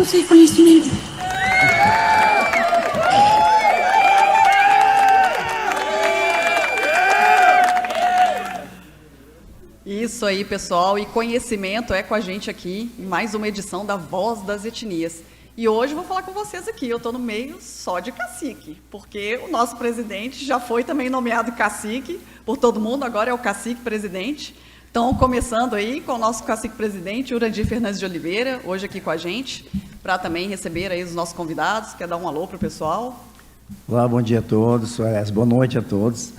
força e conhecimento. Isso aí, pessoal, e conhecimento é com a gente aqui em mais uma edição da Voz das Etnias. E hoje eu vou falar com vocês aqui, eu estou no meio só de cacique, porque o nosso presidente já foi também nomeado cacique por todo mundo, agora é o cacique presidente. Então, começando aí com o nosso cacique presidente, Urandir Fernandes de Oliveira, hoje aqui com a gente, para também receber aí os nossos convidados. Quer dar um alô para o pessoal? Olá, bom dia a todos, boa noite a todos.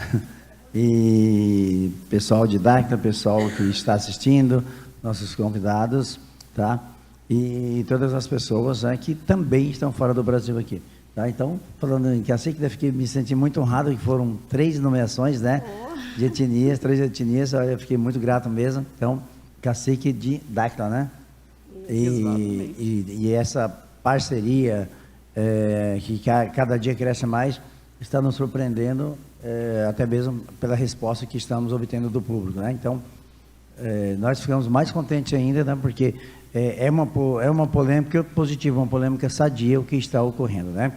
E pessoal de Dáquila, pessoal que está assistindo, nossos convidados, tá? E todas as pessoas, né, que também estão fora do Brasil aqui, tá? Então, falando em cacique, eu me senti muito honrado, que foram 3 nomeações, né, de etnias, 3 etnias, eu fiquei muito grato mesmo. Então, cacique de Dáquila, né? E essa parceria, que cada dia cresce mais, está nos surpreendendo, até mesmo pela resposta que estamos obtendo do público, né? Então, nós ficamos mais contentes ainda, né? Porque é uma polêmica positiva, uma polêmica sadia o que está ocorrendo, né?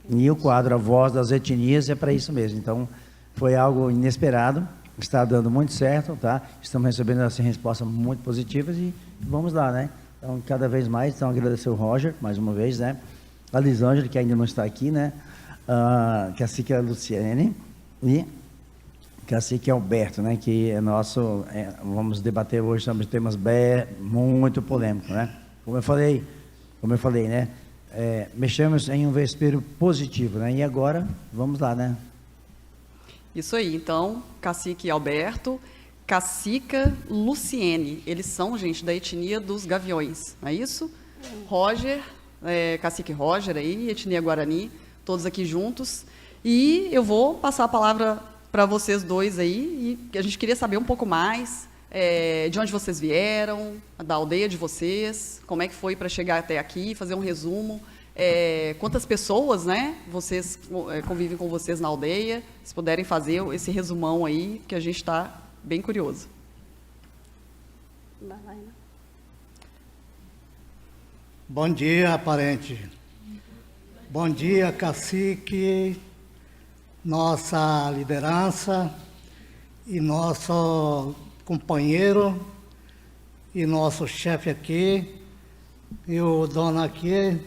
E o quadro A Voz das Etnias é para isso mesmo. Então, foi algo inesperado, está dando muito certo, tá? Estamos recebendo assim, respostas muito positivas e vamos lá, né? Então, cada vez mais, então, agradecer o Roger, mais uma vez, né? A Lisângela, que ainda não está aqui, né? Cacique a Luciene e cacique Alberto, né? Que é nosso, vamos debater hoje sobre temas muito polêmicos, né? Como eu falei, né? Mexemos em um vespeiro positivo, né? E agora, vamos lá, né? Isso aí, então, cacique Alberto, cacica Luciene, eles são, gente, da etnia dos Gaviões, não é isso? Roger, cacique Roger aí, etnia Guarani, todos aqui juntos. E eu vou passar a palavra para vocês dois aí, e a gente queria saber um pouco mais de onde vocês vieram, da aldeia de vocês, como é que foi para chegar até aqui, fazer um resumo. Quantas pessoas, né, vocês convivem com vocês na aldeia, se puderem fazer esse resumão aí, que a gente está bem curioso. Bom dia, parente. Bom dia, cacique, nossa liderança e nosso companheiro e nosso chefe aqui, e o dono aqui,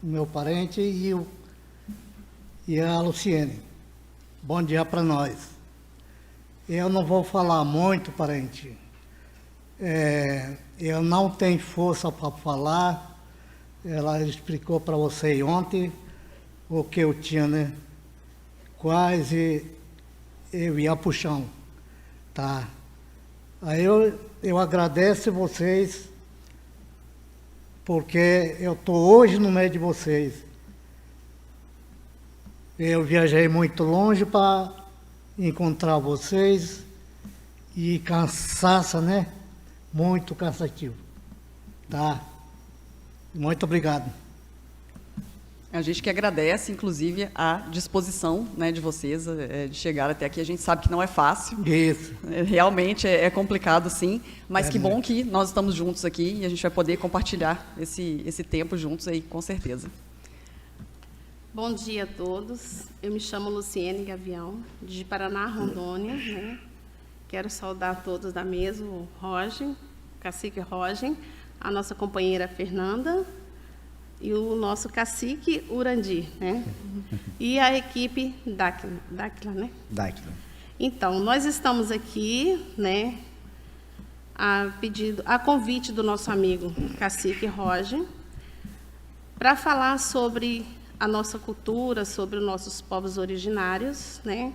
meu parente, e a Luciene. Bom dia para nós. Eu não vou falar muito, parente. Eu não tenho força para falar. Ela explicou para você ontem o que eu tinha, né? Quase eu ia pro chão, tá? Aí eu agradeço vocês, porque eu estou hoje no meio de vocês. Eu viajei muito longe para encontrar vocês e cansaço, né? Muito cansativo, tá? Muito obrigado. A gente que agradece, inclusive, a disposição, né, de vocês de chegar até aqui. A gente sabe que não é fácil. Isso. Realmente é complicado, sim. Mas que bom que nós estamos juntos aqui e a gente vai poder compartilhar esse tempo juntos aí, com certeza. Bom dia a todos. Eu me chamo Luciene Gavião, de Paraná, Rondônia, né? Quero saudar a todos da mesa, o Roger, o cacique Roger, a nossa companheira Fernanda e o nosso cacique Urandir, né? E a equipe Dáquila, né? Dáquila. Então, nós estamos aqui, né, a convite do nosso amigo cacique Roger, para falar sobre a nossa cultura, sobre os nossos povos originários, né?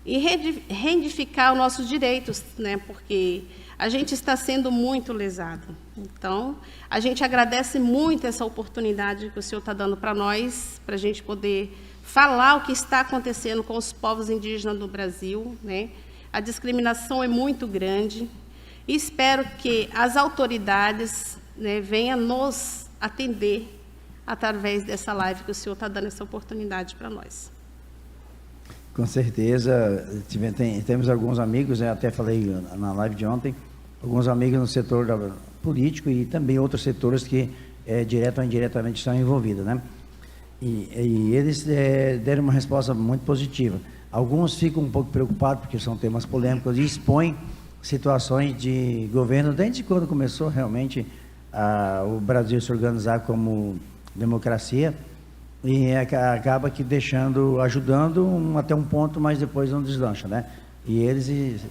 E reivindicar os nossos direitos, né? Porque a gente está sendo muito lesado. Então, a gente agradece muito essa oportunidade que o senhor está dando para nós, para a gente poder falar o que está acontecendo com os povos indígenas do Brasil, né? A discriminação é muito grande. E espero que as autoridades, né, venham nos atender através dessa live que o senhor está dando essa oportunidade para nós. Com certeza, temos alguns amigos, até falei na live de ontem, alguns amigos no setor político e também outros setores que direta ou indiretamente estão envolvidas, né? E eles deram uma resposta muito positiva. Alguns ficam um pouco preocupados porque são temas polêmicos e expõem situações de governo desde quando começou realmente o Brasil se organizar como democracia, e acaba que ajudando até um ponto, mas depois não deslancha, né? E eles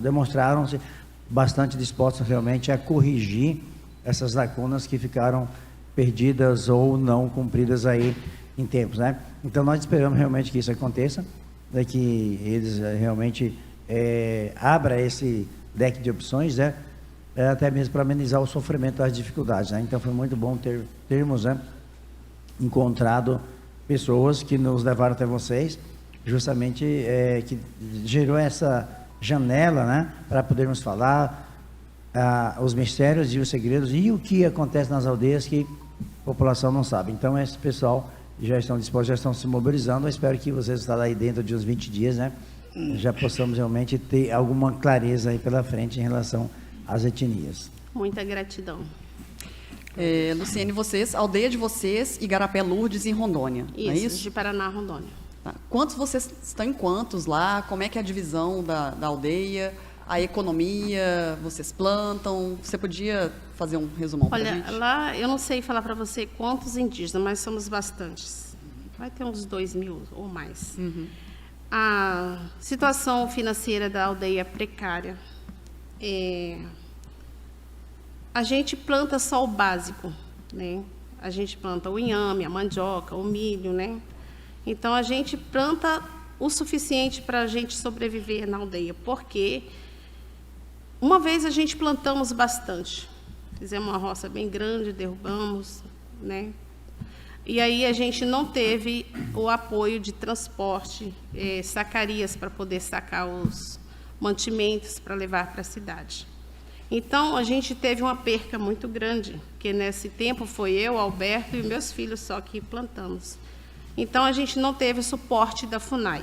demonstraram-se bastante dispostos realmente a corrigir essas lacunas que ficaram perdidas ou não cumpridas aí em tempos, né? Então nós esperamos realmente que isso aconteça, que eles realmente abra esse leque de opções, né? Até mesmo para amenizar o sofrimento das dificuldades, né? Então foi muito bom termos, né, encontrado pessoas que nos levaram até vocês, justamente que gerou essa janela, né, para podermos falar os mistérios e os segredos e o que acontece nas aldeias que a população não sabe. Então esse pessoal já estão dispostos, já estão se mobilizando. Eu espero que vocês estarem aí dentro de uns 20 dias, né, já possamos realmente ter alguma clareza aí pela frente em relação às etnias. Muita gratidão. Luciene, aldeia de vocês, Igarapé Lourdes, em Rondônia, Isso, não é isso? De Paraná, Rondônia. Tá. Quantos vocês estão em quantos lá? Como é que é a divisão da aldeia? A economia, vocês plantam? Você podia fazer um resumão para a gente? Olha, lá eu não sei falar para você quantos indígenas, mas somos bastantes. Vai ter uns 2.000 ou mais. Uhum. A situação financeira da aldeia é precária. A gente planta só o básico, né? A gente planta o inhame, a mandioca, o milho, né? Então, a gente planta o suficiente para a gente sobreviver na aldeia, porque uma vez a gente plantamos bastante. Fizemos uma roça bem grande, derrubamos, né? E aí a gente não teve o apoio de transporte, sacarias para poder sacar os mantimentos para levar para a cidade. Então, a gente teve uma perca muito grande, porque nesse tempo foi eu, Alberto e meus filhos só que plantamos. Então, a gente não teve o suporte da FUNAI.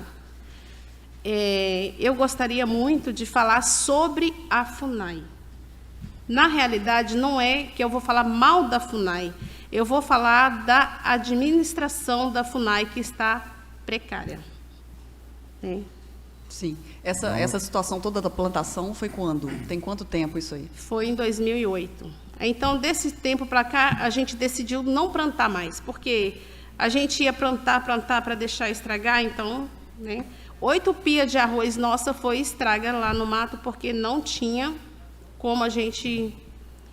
Eu gostaria muito de falar sobre a FUNAI. Na realidade, não é que eu vou falar mal da FUNAI, eu vou falar da administração da FUNAI, que está precária. Né? Sim. Essa situação toda da plantação foi quando? Tem quanto tempo isso aí? Foi em 2008. Então, desse tempo para cá, a gente decidiu não plantar mais, porque a gente ia plantar para deixar estragar, então, né? 8 pias de arroz nossa foi estraga lá no mato, porque não tinha como a gente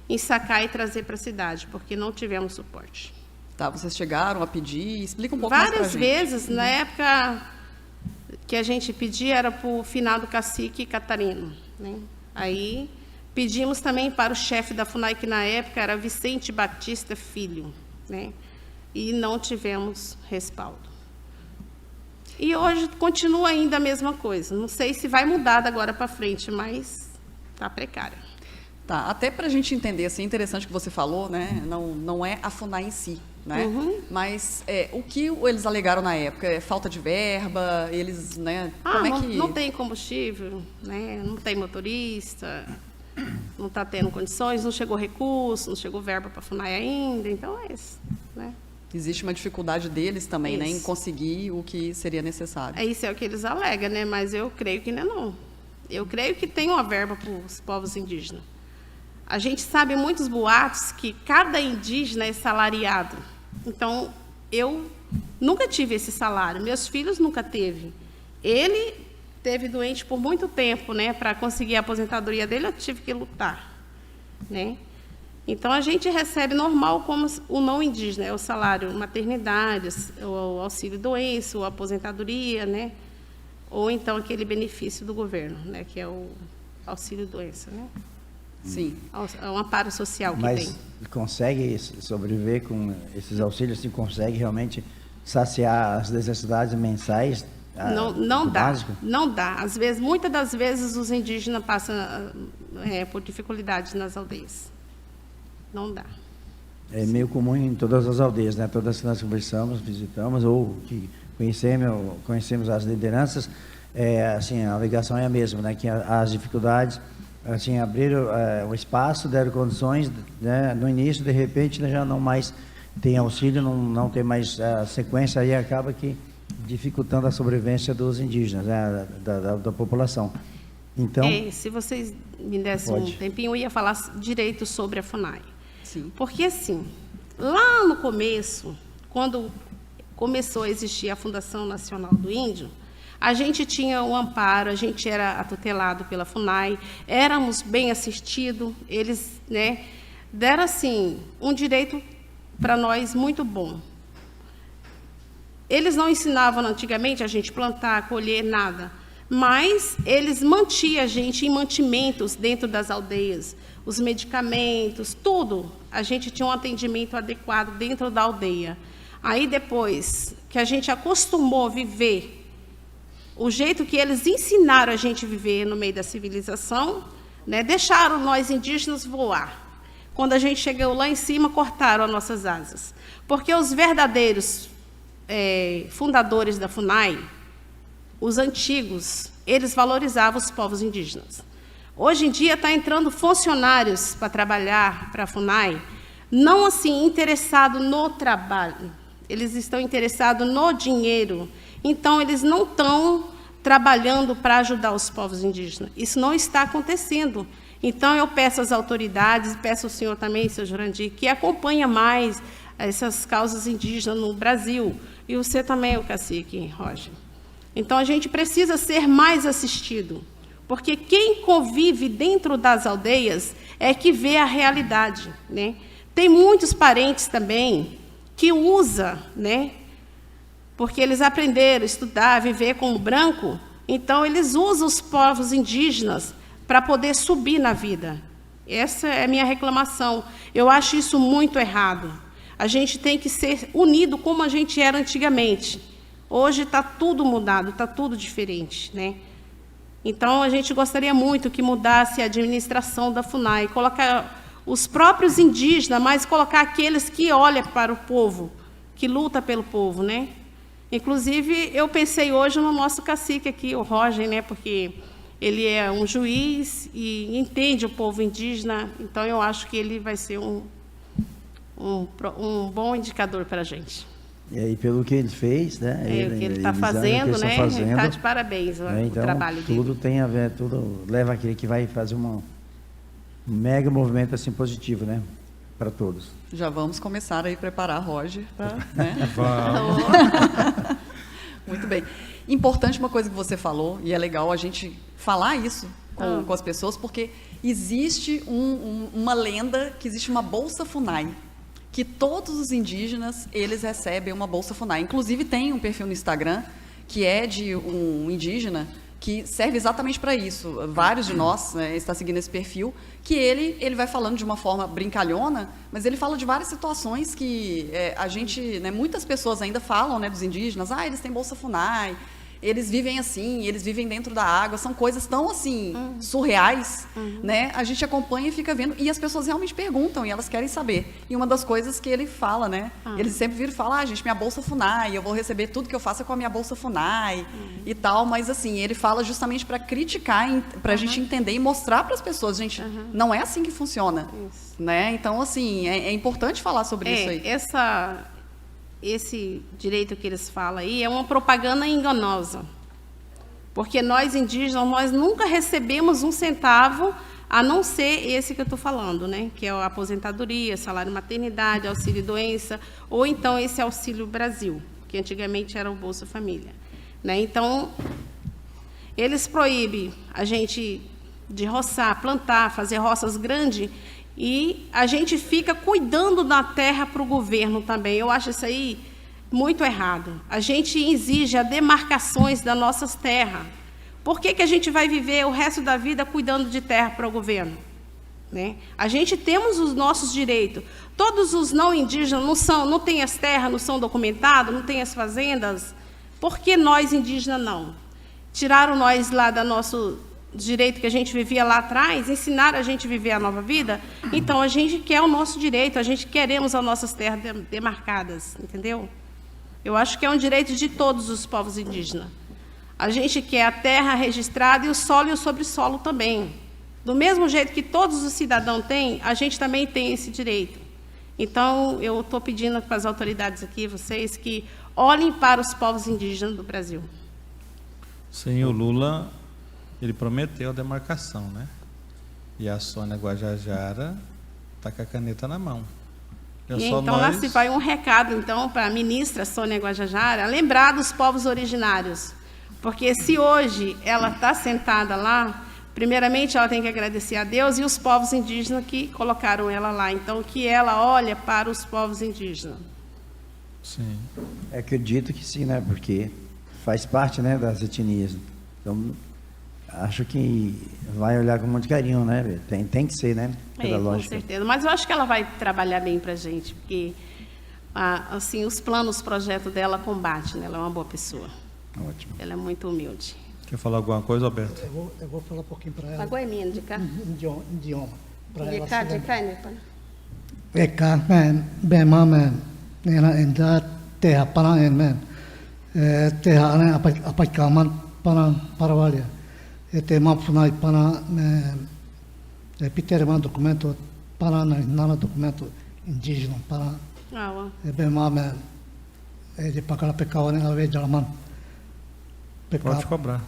ensacar e trazer para a cidade, porque não tivemos suporte. Tá, vocês chegaram a pedir, explica um pouco mais pra Várias gente. vezes, na época que a gente pedia, era para o finado cacique Catarino, né? Aí pedimos também para o chefe da FUNAI, que na época era Vicente Batista Filho, né? E não tivemos respaldo. E hoje continua ainda a mesma coisa. Não sei se vai mudar da agora para frente, mas está precária. Tá, até para a gente entender, assim, é interessante o que você falou, né? Não é a FUNAI em si, né? Uhum. Mas o que eles alegaram na época? É falta de verba? Eles, né? Como é que... não tem combustível, né? Não tem motorista, não está tendo condições, não chegou recurso, não chegou verba para a FUNAI ainda, então é isso, né? Existe uma dificuldade deles também, né, em Isso. conseguir o que seria necessário. Isso é o que eles alegam, né? Mas eu creio que não. Eu creio que tem uma verba para os povos indígenas. A gente sabe muitos boatos que cada indígena é salariado. Então, eu nunca tive esse salário, meus filhos nunca teve. Ele teve doente por muito tempo, né? Para conseguir a aposentadoria dele, eu tive que lutar, né? Então, a gente recebe normal como o não indígena, é o salário maternidade, o auxílio doença, ou aposentadoria, né? Ou então aquele benefício do governo, né? Que é o auxílio doença, né? Sim. É um amparo social que Mas tem. consegue sobreviver com esses auxílios? Se consegue realmente saciar as necessidades mensais? Não do dá, básico? não dá. Às vezes, muitas das vezes, os indígenas passam por dificuldades nas aldeias. Não dá. É meio comum em todas as aldeias, né? Todas que nós conversamos, visitamos ou que conhecemos as lideranças, assim, a alegação é a mesma, né? Que as dificuldades assim, abriram o espaço, deram condições, né? No início, de repente, já não mais tem auxílio, não tem mais sequência, aí acaba que dificultando a sobrevivência dos indígenas, né? da população. Então, se vocês me dessem um tempinho, eu ia falar direito sobre a FUNAI. Sim. Porque, assim, lá no começo, quando começou a existir a Fundação Nacional do Índio, a gente tinha o amparo, a gente era tutelado pela FUNAI, éramos bem assistidos, eles, né, deram, assim, um direito para nós muito bom. Eles não ensinavam antigamente a gente plantar, colher, nada, mas eles mantinham a gente em mantimentos dentro das aldeias, os medicamentos, tudo. A gente tinha um atendimento adequado dentro da aldeia. Aí, depois que a gente acostumou a viver o jeito que eles ensinaram a gente a viver no meio da civilização, né, deixaram nós indígenas voar. Quando a gente chegou lá em cima, cortaram as nossas asas. Porque os verdadeiros fundadores da FUNAI, os antigos, eles valorizavam os povos indígenas. Hoje em dia está entrando funcionários para trabalhar para a FUNAI, não assim interessados no trabalho, eles estão interessados no dinheiro. Então, eles não estão trabalhando para ajudar os povos indígenas. Isso não está acontecendo. Então, eu peço às autoridades, peço ao senhor também, seu Jurandir, que acompanhe mais essas causas indígenas no Brasil. E você também, o cacique, Roger. Então, a gente precisa ser mais assistido, porque quem convive dentro das aldeias é que vê a realidade, né? Tem muitos parentes também que usam, né? Porque eles aprenderam a estudar, viver como branco, então eles usam os povos indígenas para poder subir na vida. Essa é a minha reclamação. Eu acho isso muito errado. A gente tem que ser unido como a gente era antigamente. Hoje está tudo mudado, está tudo diferente, né? Então, a gente gostaria muito que mudasse a administração da FUNAI, colocar os próprios indígenas, mas colocar aqueles que olham para o povo, que luta pelo povo, né? Inclusive, eu pensei hoje no nosso cacique aqui, o Roger, né? Porque ele é um juiz e entende o povo indígena, então eu acho que ele vai ser um bom indicador para a gente. E aí, pelo que ele fez, né? O que ele está fazendo, né? Ele está de parabéns, então, o trabalho dele. Tudo tem a ver, tudo leva aquele que vai fazer um mega movimento assim positivo, né? Para todos. Já vamos começar aí a preparar Roger para, né? Vamos. Muito bem. Importante uma coisa que você falou, e é legal a gente falar isso com as pessoas, porque existe uma lenda que existe uma Bolsa FUNAI, que todos os indígenas, eles recebem uma Bolsa FUNAI. Inclusive, tem um perfil no Instagram, que é de um indígena, que serve exatamente para isso. Vários de nós estão seguindo esse perfil, que ele vai falando de uma forma brincalhona, mas ele fala de várias situações que a gente, né, muitas pessoas ainda falam, né, dos indígenas, eles têm Bolsa FUNAI, eles vivem assim, eles vivem dentro da água, são coisas tão assim surreais, né? A gente acompanha e fica vendo, e as pessoas realmente perguntam e elas querem saber. E uma das coisas que ele fala, né? Ele sempre vira e fala, gente, minha Bolsa FUNAI, eu vou receber tudo que eu faço com a minha Bolsa FUNAI e tal, mas assim, ele fala justamente para criticar, para a gente entender e mostrar para as pessoas, gente, não é assim que funciona, né? Então, assim, é importante falar sobre isso aí. Esse direito que eles falam aí é uma propaganda enganosa, porque nós indígenas, nós nunca recebemos um centavo, a não ser esse que eu estou falando, né? Que é a aposentadoria, salário maternidade, auxílio doença, ou então esse Auxílio Brasil, que antigamente era o Bolsa Família, né? Então, eles proíbem a gente de roçar, plantar, fazer roças grandes, e a gente fica cuidando da terra para o governo também. Eu acho isso aí muito errado. A gente exige as demarcações das nossas terras. Por que a gente vai viver o resto da vida cuidando de terra para o governo? Né? A gente temos os nossos direitos. Todos os não indígenas não têm as terras, não são documentados, não têm as fazendas. Por que nós indígenas não? Tiraram nós lá da nosso direito que a gente vivia lá atrás, ensinaram a gente a viver a nova vida, então a gente quer o nosso direito, a gente queremos as nossas terras demarcadas, entendeu? Eu acho que é um direito de todos os povos indígenas. A gente quer a terra registrada e o solo e o sobressolo também. Do mesmo jeito que todos os cidadãos têm, a gente também tem esse direito. Então, eu estou pedindo para as autoridades aqui, vocês, que olhem para os povos indígenas do Brasil. Sim, o Lula, ele prometeu a demarcação, né? E a Sônia Guajajara está com a caneta na mão. Então, lá se vai um recado, então, para a ministra Sônia Guajajara, lembrar dos povos originários. Porque se hoje ela está sentada lá, primeiramente ela tem que agradecer a Deus e os povos indígenas que colocaram ela lá. Então, que ela olhe para os povos indígenas. Sim. Acredito que sim, né? Porque faz parte, né, das etnias. Então, acho que vai olhar com muito carinho, né? Tem que ser, né? Pela lógica. Com certeza. Mas eu acho que ela vai trabalhar bem para a gente, porque assim, os planos, os projetos dela combatem, né? Ela é uma boa pessoa. Ótimo. Ela é muito humilde. Quer falar alguma coisa, Alberto? Eu vou falar um pouquinho para ela. Agora é minha, de cá. Idioma. Para ela De cá, se lembrar. né, pai? Eka, man, bema, man. Ainda terra para man. Terra, né? Apakaman para valia. Tema funai para Peter man documento para nada documento indígena para bema, man. De para pecar né a vez de man. Pode cobrar.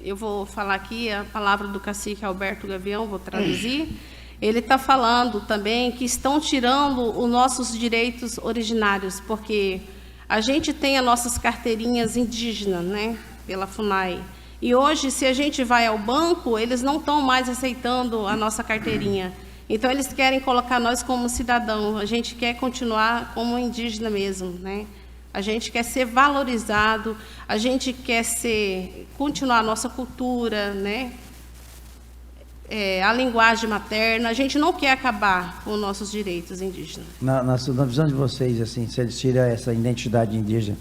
Eu vou falar aqui a palavra do cacique Alberto Gavião, vou traduzir. Ele está falando também que estão tirando os nossos direitos originários, porque a gente tem as nossas carteirinhas indígenas, né, pela FUNAI. E hoje, se a gente vai ao banco, eles não estão mais aceitando a nossa carteirinha. Então, eles querem colocar nós como cidadão. A gente quer continuar como indígena mesmo, né? A gente quer ser valorizado, a gente quer continuar a nossa cultura, né? A linguagem materna, a gente não quer acabar com os nossos direitos indígenas. Na visão de vocês, assim, se eles tiram essa identidade indígena,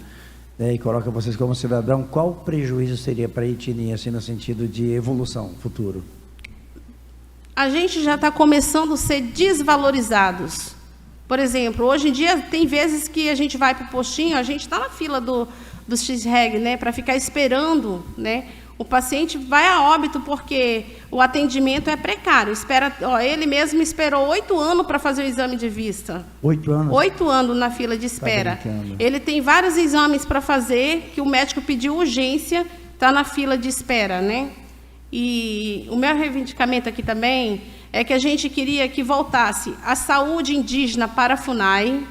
né, e colocam vocês como cidadão, qual prejuízo seria para a etnia, assim, no sentido de evolução futuro? A gente já está começando a ser desvalorizados. Por exemplo, hoje em dia, tem vezes que a gente vai para o postinho, a gente está na fila do X-Reg, né, para ficar esperando, né? O paciente vai a óbito porque o atendimento é precário. Ele mesmo esperou 8 anos para fazer o exame de vista. 8 anos? 8 anos na fila de espera. Ele tem vários exames para fazer, que o médico pediu urgência, está na fila de espera, né? E o meu reivindicamento aqui também é que a gente queria que voltasse a saúde indígena para a FUNAI,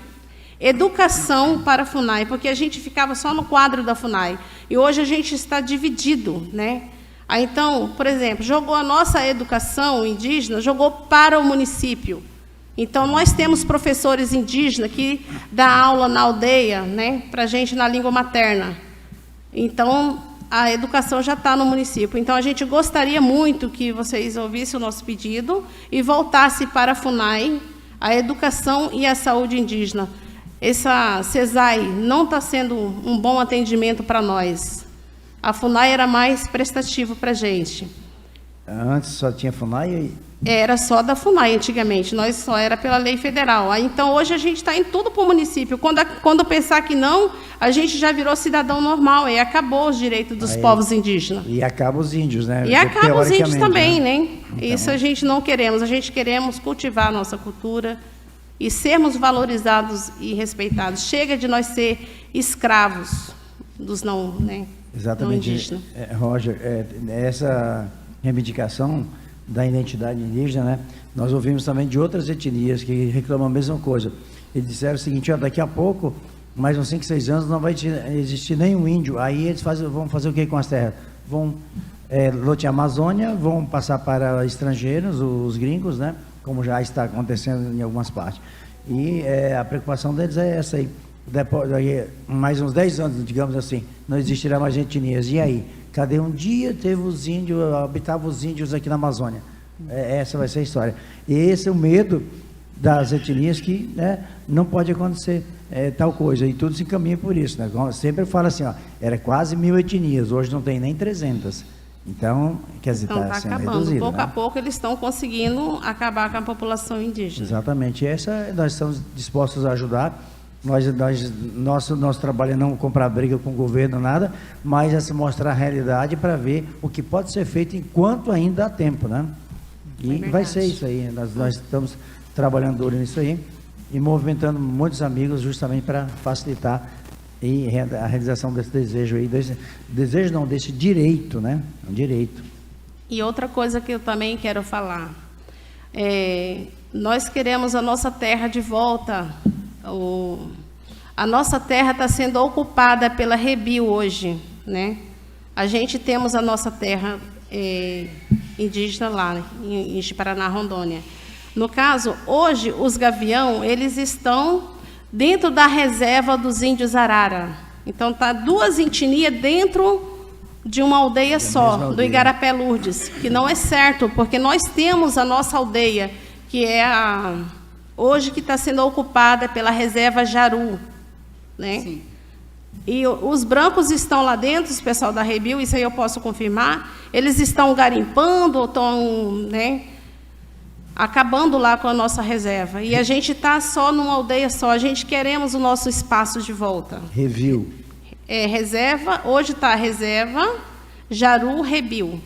educação para a FUNAI, porque a gente ficava só no quadro da FUNAI. E hoje a gente está dividido, né? Então, por exemplo, jogou a nossa educação indígena, jogou para o município. Então, nós temos professores indígenas que dão aula na aldeia, né, para a gente na língua materna. Então, a educação já está no município. Então, a gente gostaria muito que vocês ouvissem o nosso pedido e voltasse para a FUNAI, a educação e a saúde indígena. Essa CESAI não está sendo um bom atendimento para nós. A FUNAI era mais prestativa para a gente. Antes só tinha FUNAI? Era só da FUNAI antigamente, nós só era pela lei federal. Então, hoje a gente está em tudo para o município. Quando pensar que não, a gente já virou cidadão normal e acabou os direitos dos povos indígenas. E acaba os índios, né? E acaba os índios também, né? Então, isso a gente não queremos. A gente queremos cultivar a nossa cultura e sermos valorizados e respeitados. Chega de nós ser escravos dos não, né, exatamente, não indígenas. Roger, essa reivindicação da identidade indígena, né? Nós ouvimos também de outras etnias que reclamam a mesma coisa. Eles disseram o seguinte: daqui a pouco, mais uns 5, 6 anos, não vai existir nenhum índio. Aí eles vão fazer o que com as terras? Vão lotear a Amazônia, vão passar para estrangeiros, os gringos, né? Como já está acontecendo em algumas partes. E a preocupação deles é essa aí. Depois, mais uns 10 anos, digamos assim, não existirá mais etnias. E aí? Cadê um dia teve os índios, habitavam os índios aqui na Amazônia? Essa vai ser a história. E esse é o medo das etnias que, né, não pode acontecer tal coisa. E tudo se encaminha por isso, né? Sempre fala assim, era quase 1000 etnias, hoje não tem nem 300. Então, quer dizer, está sendo acabando. reduzido. Pouco né? a pouco eles estão conseguindo acabar com a população indígena. Exatamente. Nós estamos dispostos a ajudar. Nosso trabalho é não comprar briga com o governo, nada, mas é se mostrar a realidade para ver o que pode ser feito enquanto ainda há tempo, né? E vai ser isso aí. Nós estamos trabalhando duro nisso aí e movimentando muitos amigos justamente para facilitar a realização desse desejo aí, desse direito, né? Um direito. E outra coisa que eu também quero falar, nós queremos a nossa terra de volta. A nossa terra está sendo ocupada pela Rebil hoje, né? A gente temos a nossa terra indígena lá, em Paraná, Rondônia. No caso, hoje, os gavião, eles estão dentro da reserva dos índios Arara. Então, está 2 etnias dentro de uma aldeia só, do Igarapé Lourdes, que não é certo, porque nós temos a nossa aldeia, que é hoje que está sendo ocupada pela reserva Jaru, né? Sim. E os brancos estão lá dentro, os pessoal da Rebil, isso aí eu posso confirmar, eles estão garimpando, estão, né, acabando lá com a nossa reserva. E a gente está só numa aldeia só, a gente queremos o nosso espaço de volta. Review. Reserva, hoje está a reserva Jaru Rebil.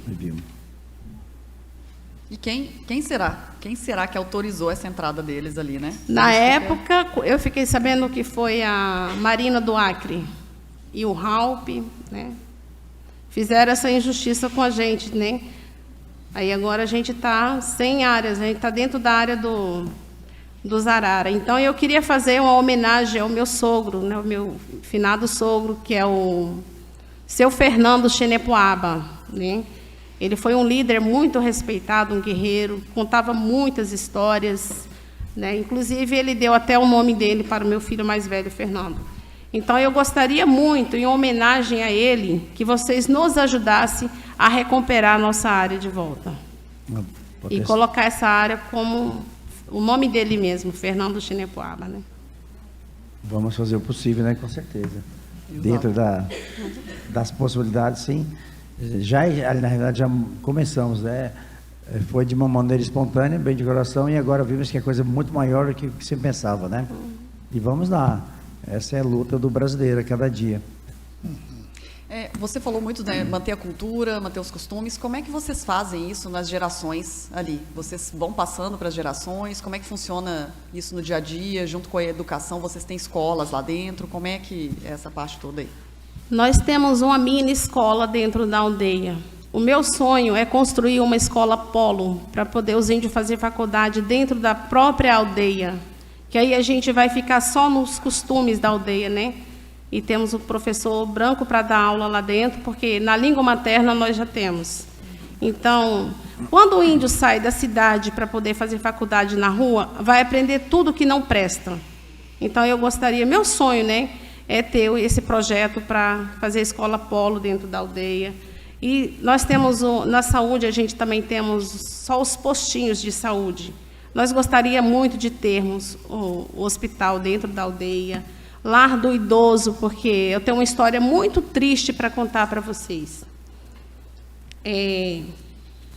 E quem será? Quem será que autorizou essa entrada deles ali, né? Na época, eu fiquei sabendo que foi a Marina do Acre e o Raup, né? Fizeram essa injustiça com a gente, né? Aí agora a gente está sem áreas, a gente está dentro da área dos Arara. Então eu queria fazer uma homenagem ao meu sogro, né? O meu finado sogro, que é o seu Fernando Xenepoaba, né? Ele foi um líder muito respeitado, um guerreiro, contava muitas histórias, né? Inclusive, ele deu até o nome dele para o meu filho mais velho, Fernando. Então, eu gostaria muito, em homenagem a ele, que vocês nos ajudassem a recuperar a nossa área de volta. E colocar essa área como o nome dele mesmo, Fernando Xenepoaba, né? Vamos fazer o possível, né? Com certeza. Exato. Dentro das possibilidades, sim. Na realidade, já começamos, né? Foi de uma maneira espontânea, bem de coração, e agora vimos que é coisa muito maior do que se pensava, né? E vamos lá. Essa é a luta do brasileiro a cada dia. Você falou muito, né, manter a cultura, manter os costumes. Como é que vocês fazem isso nas gerações ali? Vocês vão passando para as gerações? Como é que funciona isso no dia a dia, junto com a educação? Vocês têm escolas lá dentro? Como é que é essa parte toda aí? Nós temos uma mini escola dentro da aldeia. O meu sonho é construir uma escola polo para poder os índios fazer faculdade dentro da própria aldeia. Que aí a gente vai ficar só nos costumes da aldeia, né? E temos o professor branco para dar aula lá dentro, porque na língua materna nós já temos. Então, quando o índio sai da cidade para poder fazer faculdade na rua, vai aprender tudo que não presta. Então, eu gostaria, meu sonho, né, é ter esse projeto para fazer escola polo dentro da aldeia. E nós temos, na saúde, a gente também temos só os postinhos de saúde. Nós gostaríamos muito de termos o hospital dentro da aldeia, lar do idoso, porque eu tenho uma história muito triste para contar para vocês. Em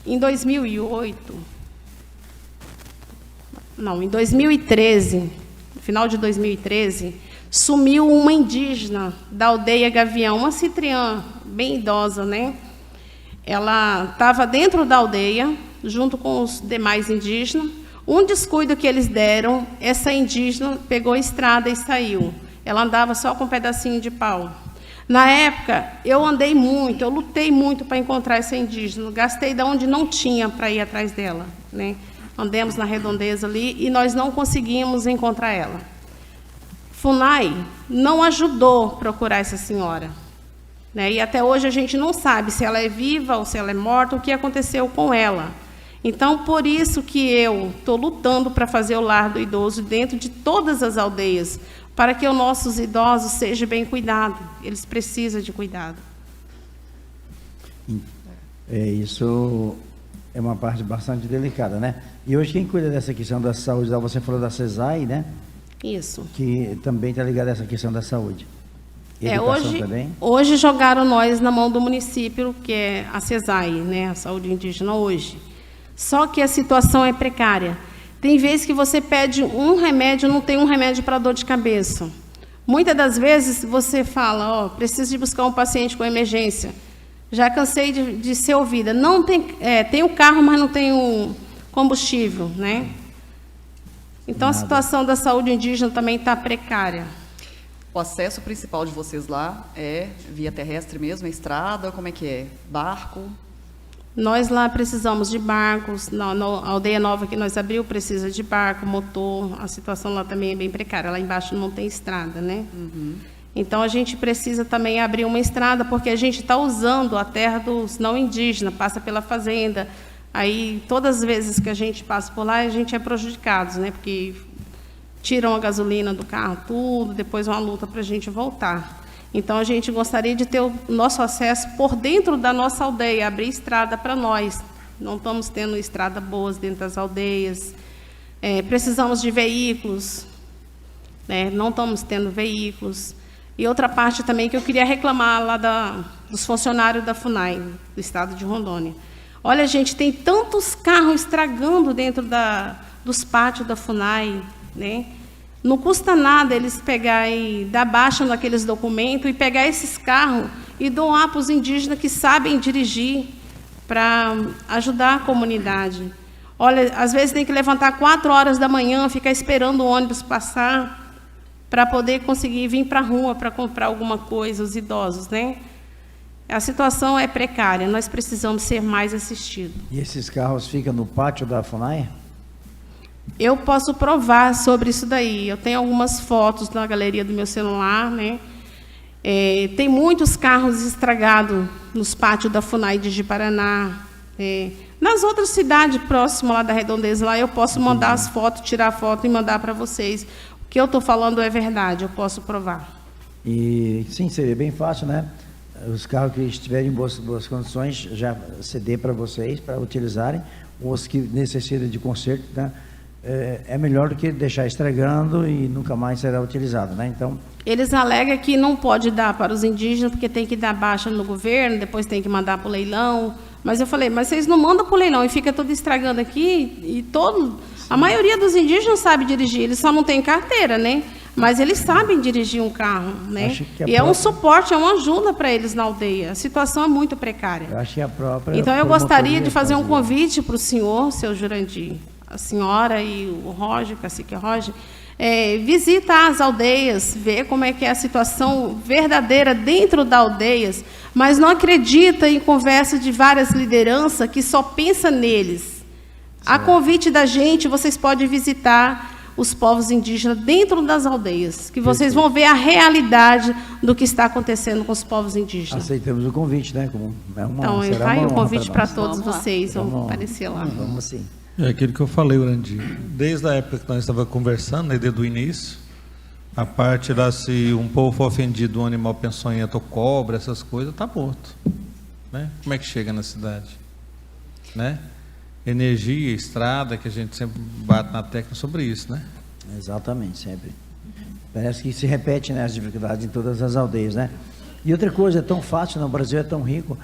2013, no final de 2013, sumiu uma indígena da aldeia Gavião, uma citriã bem idosa, né? Ela estava dentro da aldeia, junto com os demais indígenas. Um descuido que eles deram, essa indígena pegou a estrada e saiu. Ela andava só com um pedacinho de pau. Na época, eu andei muito, eu lutei muito para encontrar essa indígena. Gastei de onde não tinha para ir atrás dela, né? Andamos na redondeza ali e nós não conseguimos encontrar ela. FUNAI não ajudou a procurar essa senhora, né? E até hoje a gente não sabe se ela é viva ou se ela é morta, o que aconteceu com ela. Então, por isso que eu estou lutando para fazer o lar do idoso dentro de todas as aldeias, para que os nossos idosos sejam bem cuidados. Eles precisam de cuidado. Isso é uma parte bastante delicada, né? E hoje quem cuida dessa questão da saúde, você falou da CESAI, né? Isso. Que também está ligada a essa questão da saúde. Educação também? Hoje jogaram nós na mão do município, que é a CESAI, né? A saúde indígena hoje. Só que a situação é precária. Tem vezes que você pede um remédio, não tem um remédio para dor de cabeça. Muitas das vezes você fala, ó, preciso de buscar um paciente com emergência. Já cansei de ser ouvida. Não tem, tem o carro, mas não tem o combustível, né? Então, a situação da saúde indígena também está precária. O acesso principal de vocês lá é via terrestre mesmo, é estrada, como é que é? Barco? Nós lá precisamos de barcos, na aldeia nova que nós abriu precisa de barco, motor, a situação lá também é bem precária, lá embaixo não tem estrada, né? Então a gente precisa também abrir uma estrada, porque a gente está usando a terra dos não indígenas, passa pela fazenda, aí todas as vezes que a gente passa por lá, a gente é prejudicado, né? Porque tiram a gasolina do carro, tudo, depois uma luta para a gente voltar. Então, a gente gostaria de ter o nosso acesso por dentro da nossa aldeia, abrir estrada para nós. Não estamos tendo estrada boas dentro das aldeias. Precisamos de veículos, né? Não estamos tendo veículos. E outra parte também que eu queria reclamar lá dos funcionários da FUNAI, do estado de Rondônia. Olha, gente, tem tantos carros estragando dentro dos pátios da FUNAI, né? Não custa nada eles pegarem, dar baixa naqueles documentos e pegar esses carros e doar para os indígenas que sabem dirigir para ajudar a comunidade. Olha, às vezes tem que levantar 4 horas da manhã, ficar esperando o ônibus passar para poder conseguir vir para a rua para comprar alguma coisa, os idosos, né? A situação é precária, nós precisamos ser mais assistidos. E esses carros ficam no pátio da FUNAI? Eu posso provar sobre isso daí. Eu tenho algumas fotos na galeria do meu celular, né? Tem muitos carros estragados nos pátios da FUNAI de Ji-Paraná. Nas outras cidades próximas lá da Redondeza, lá eu posso mandar as fotos, tirar a foto e mandar para vocês. O que eu estou falando é verdade, eu posso provar. E sim, seria bem fácil, né? Os carros que estiverem em boas condições, já ceder para vocês, para utilizarem. Os que necessitam de conserto, né? É melhor do que deixar estragando e nunca mais será utilizado, né? Então, eles alegam que não pode dar para os indígenas porque tem que dar baixa no governo, depois tem que mandar para o leilão. Mas eu falei, mas vocês não mandam para o leilão e fica tudo estragando aqui e a maioria dos indígenas sabe dirigir, eles só não têm carteira, né? Mas eles sabem dirigir um carro, né? E é um suporte, é uma ajuda para eles na aldeia. A situação é muito precária. Eu acho que a própria. Então eu gostaria de fazer um convite para o senhor, seu Jurandir, a senhora e o Roger, o cacique Roger, visita as aldeias, ver como é que é a situação verdadeira dentro das aldeias, mas não acredita em conversa de várias lideranças que só pensa neles. A convite da gente, vocês podem visitar os povos indígenas dentro das aldeias, que vocês vão ver a realidade do que está acontecendo com os povos indígenas. Aceitamos o convite, né? Então, vai o convite para todos vocês, vão aparecer lá. Vamos sim. É aquilo que eu falei, Urandir. Desde a época que nós estávamos conversando, né, desde o início, a parte lá, se um povo for ofendido, um animal peçonhento ou cobra, essas coisas, está morto. Né? Como é que chega na cidade? Né? Energia, estrada, que a gente sempre bate na tecla sobre isso, né? Exatamente, sempre. Parece que se repete, né, as dificuldades em todas as aldeias, né? E outra coisa, é tão fácil, né? O Brasil é tão rico,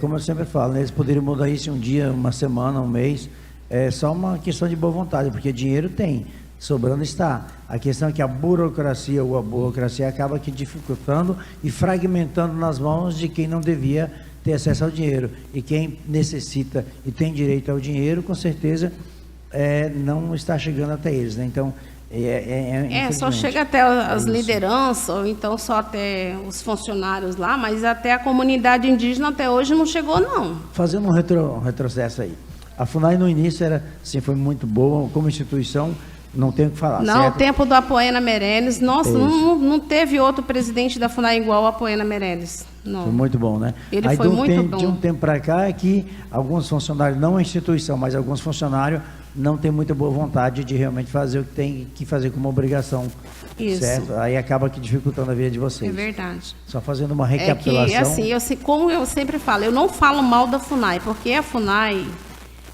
como eu sempre falo, né, eles poderiam mudar isso em um dia, uma semana, um mês. É só uma questão de boa vontade, porque dinheiro tem, sobrando está. A questão é que a burocracia acaba que dificultando e fragmentando nas mãos de quem não devia ter acesso ao dinheiro. E quem necessita e tem direito ao dinheiro, com certeza, não está chegando até eles, né? Então, só chega até as lideranças, ou então só até os funcionários lá, mas até a comunidade indígena até hoje não chegou, não. Fazendo um retrocesso aí. A FUNAI no início foi muito boa, como instituição, não tem o que falar. Não, certo? O tempo do Apoena Meirelles, nossa, não teve outro presidente da FUNAI igual ao Apoena Meirelles. Não. Foi muito bom, né? Ele foi muito bom. De um tempo para cá, que alguns funcionários, não a instituição, mas alguns funcionários não têm muita boa vontade de realmente fazer o que tem que fazer como obrigação. Isso. Certo? Aí acaba que dificultando a vida de vocês. É verdade. Só fazendo uma recapitulação. Assim, como eu sempre falo, eu não falo mal da FUNAI, porque a FUNAI,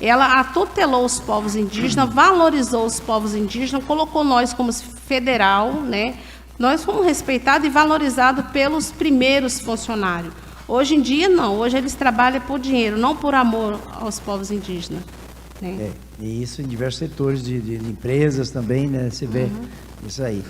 ela atutelou os povos indígenas, valorizou os povos indígenas, colocou nós como federal, né? Nós fomos respeitados e valorizados pelos primeiros funcionários. Hoje em dia, não. Hoje eles trabalham por dinheiro, não por amor aos povos indígenas. Né? E isso em diversos setores de empresas também, né? Você vê isso aí.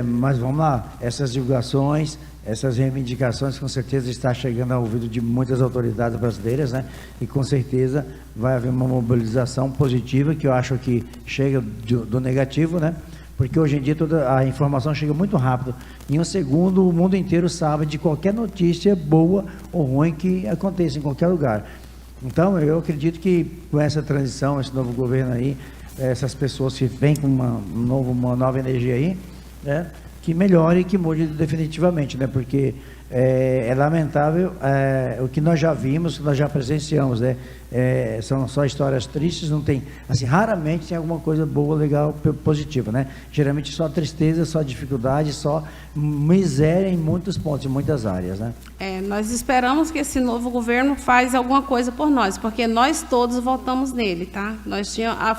Mas vamos lá, essas divulgações, essas reivindicações com certeza está chegando ao ouvido de muitas autoridades brasileiras, né? E com certeza vai haver uma mobilização positiva, que eu acho que chega do negativo, né? Porque hoje em dia toda a informação chega muito rápido. Em um segundo, o mundo inteiro sabe de qualquer notícia boa ou ruim que aconteça em qualquer lugar. Então, eu acredito que com essa transição, esse novo governo aí, essas pessoas que vêm com uma nova energia aí, né? Que melhore e que mude definitivamente, né? Porque é lamentável o que nós já vimos, o que nós já presenciamos, né? São só histórias tristes, não tem, assim, raramente tem alguma coisa boa, legal, positiva, né? Geralmente só tristeza, só dificuldade, só miséria em muitos pontos, em muitas áreas, né? Nós esperamos que esse novo governo faz alguma coisa por nós, porque nós todos votamos nele, tá?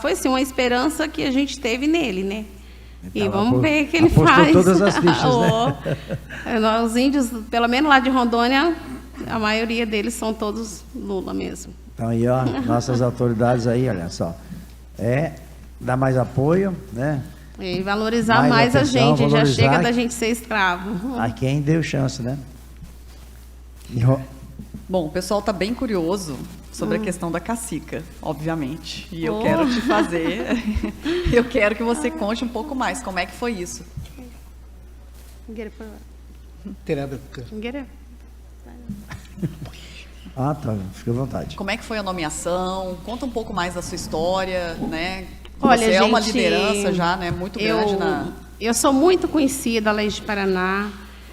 Foi assim, uma esperança que a gente teve nele, né? E vamos ver o que ele faz. Todas as fichas, né? Os índios, pelo menos lá de Rondônia, a maioria deles são todos Lula mesmo. Então aí, ó, nossas autoridades aí, olha só, dar mais apoio, né? E valorizar mais a gente, já chega da gente ser escravo. A quem deu chance, né? Bom, o pessoal está bem curioso sobre a questão da cacica, obviamente. E eu quero te fazer, eu quero que você conte um pouco mais, como é que foi isso? Ah, tá, fica à vontade. Como é que foi a nomeação? Conta um pouco mais da sua história, né? Olha, você é uma gente, liderança já, né, muito grande Eu sou muito conhecida além de Paraná.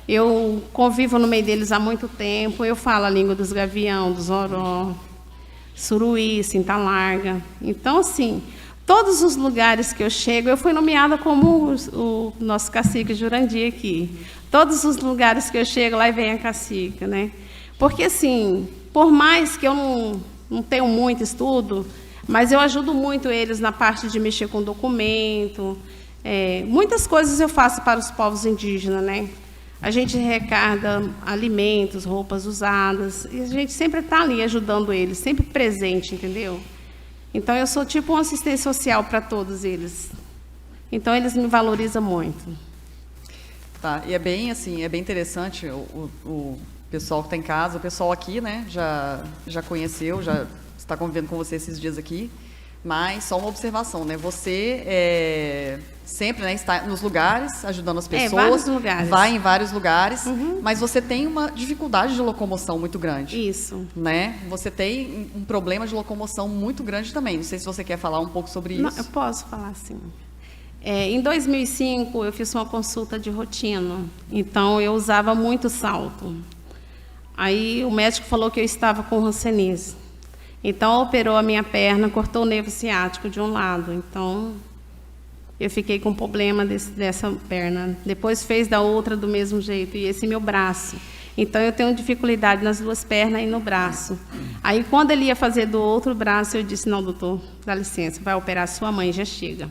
Eu convivo no meio deles há muito tempo. Eu falo a língua dos gavião, dos oró, Suruí, Cinta Larga. Então, assim, todos os lugares que eu chego, eu fui nomeada como o nosso cacique Jurandir aqui. Todos os lugares que eu chego, lá vem a cacica, né? Porque, assim, por mais que eu não tenho muito estudo, mas eu ajudo muito eles na parte de mexer com documento. Muitas coisas eu faço para os povos indígenas, né? A gente recarga alimentos, roupas usadas, e a gente sempre está ali ajudando eles, sempre presente, entendeu? Então, eu sou tipo uma assistente social para todos eles. Então, eles me valorizam muito. Tá, e é bem assim, é bem interessante, o pessoal que está em casa, o pessoal aqui, né, já conheceu, já está convivendo com você esses dias aqui, mas só uma observação, né, você sempre, né, está nos lugares, ajudando as pessoas, vários lugares. Vai em vários lugares, mas você tem uma dificuldade de locomoção muito grande. Isso. Né? Você tem um problema de locomoção muito grande também. Não sei se você quer falar um pouco sobre isso. Não, eu posso falar sim. Em 2005, eu fiz uma consulta de rotina, então eu usava muito salto. Aí o médico falou que eu estava com hanseníase. Então, operou a minha perna, cortou o nervo ciático de um lado. Então, eu fiquei com problema dessa perna. Depois fez da outra do mesmo jeito, e esse meu braço. Então, eu tenho dificuldade nas duas pernas e no braço. Aí, quando ele ia fazer do outro braço, eu disse, não, doutor, dá licença, vai operar sua mãe, já chega.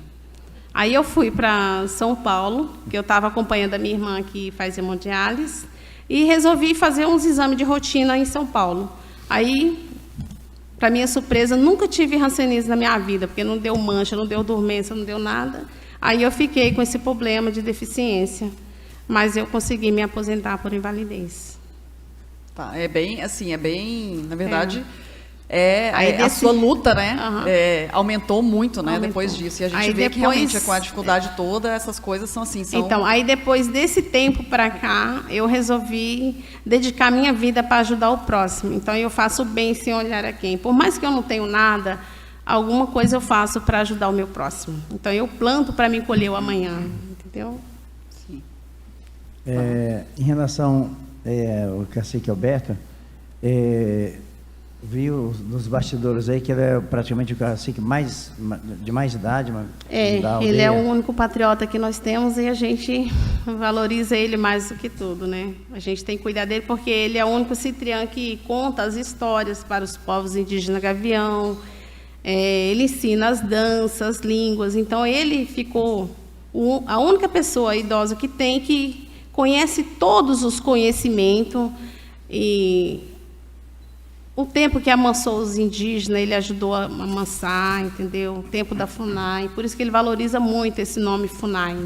Aí, eu fui para São Paulo, que eu estava acompanhando a minha irmã que faz hemodiálise, e resolvi fazer uns exames de rotina em São Paulo. Aí, para minha surpresa, nunca tive hanseníase na minha vida, porque não deu mancha, não deu dormência, não deu nada. Aí eu fiquei com esse problema de deficiência, mas eu consegui me aposentar por invalidez. Tá, na verdade, a sua luta, né, aumentou muito, né, depois disso. E a gente aí vê que realmente com a dificuldade toda, essas coisas são assim. Então, aí depois desse tempo para cá, eu resolvi dedicar minha vida para ajudar o próximo. Então, eu faço bem sem olhar a quem. Por mais que eu não tenha nada, alguma coisa eu faço para ajudar o meu próximo. Então, eu planto para me colher o amanhã, entendeu? Sim. Em relação ao cacique Alberto, viu nos bastidores aí que ele é praticamente o cacique de mais idade. Ele é o único patriota que nós temos e a gente valoriza ele mais do que tudo, né? A gente tem que cuidar dele porque ele é o único citriã que conta as histórias para os povos indígenas gavião, ele ensina as danças, línguas, então ele ficou a única pessoa idosa que conhece todos os conhecimentos e o tempo que amansou os indígenas, ele ajudou a amansar, entendeu? O tempo da FUNAI, por isso que ele valoriza muito esse nome FUNAI.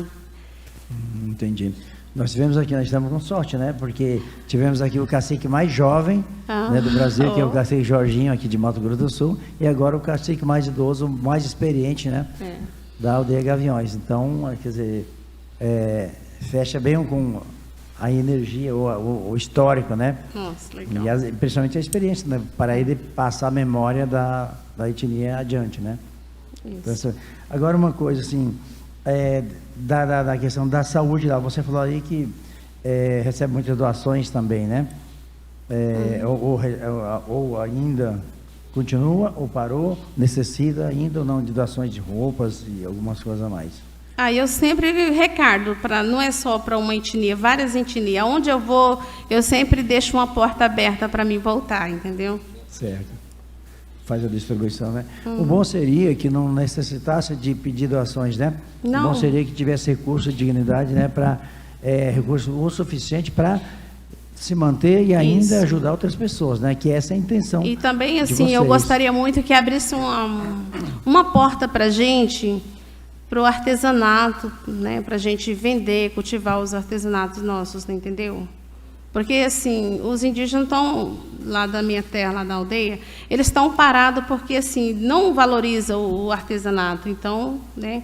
Entendi. Nós estamos com sorte, né? Porque tivemos aqui o cacique mais jovem, né, do Brasil, que é o cacique Jorginho, aqui de Mato Grosso do Sul, e agora o cacique mais idoso, mais experiente, né? Da aldeia Gaviões. Então, quer dizer, fecha bem com a energia, o histórico, né? Nossa, legal. E principalmente a experiência, né? Para ele passar a memória da etnia adiante, né? Isso. Então, agora uma coisa assim, da questão da saúde lá, você falou aí que recebe muitas doações também, né? Ou ainda continua, ou parou, necessita ainda ou não de doações de roupas e algumas coisas a mais? Eu sempre recardo, não é só para uma etnia, várias etnias. Onde eu vou, eu sempre deixo uma porta aberta para mim voltar, entendeu? Certo. Faz a distribuição, né? O bom seria que não necessitasse de pedir doações, né? Não. O bom seria que tivesse recurso de dignidade, né? Recurso o suficiente para se manter e ainda Isso. ajudar outras pessoas, né? Que essa é a intenção. E também, de assim, eu vocês. gostaria muito que abrisse uma porta para a gente, para o artesanato, né? Para a gente vender, cultivar os artesanatos nossos, né? Entendeu? Porque, assim, os indígenas estão, lá da minha terra, lá da aldeia, eles estão parados porque, assim, não valorizam o artesanato. Então, né?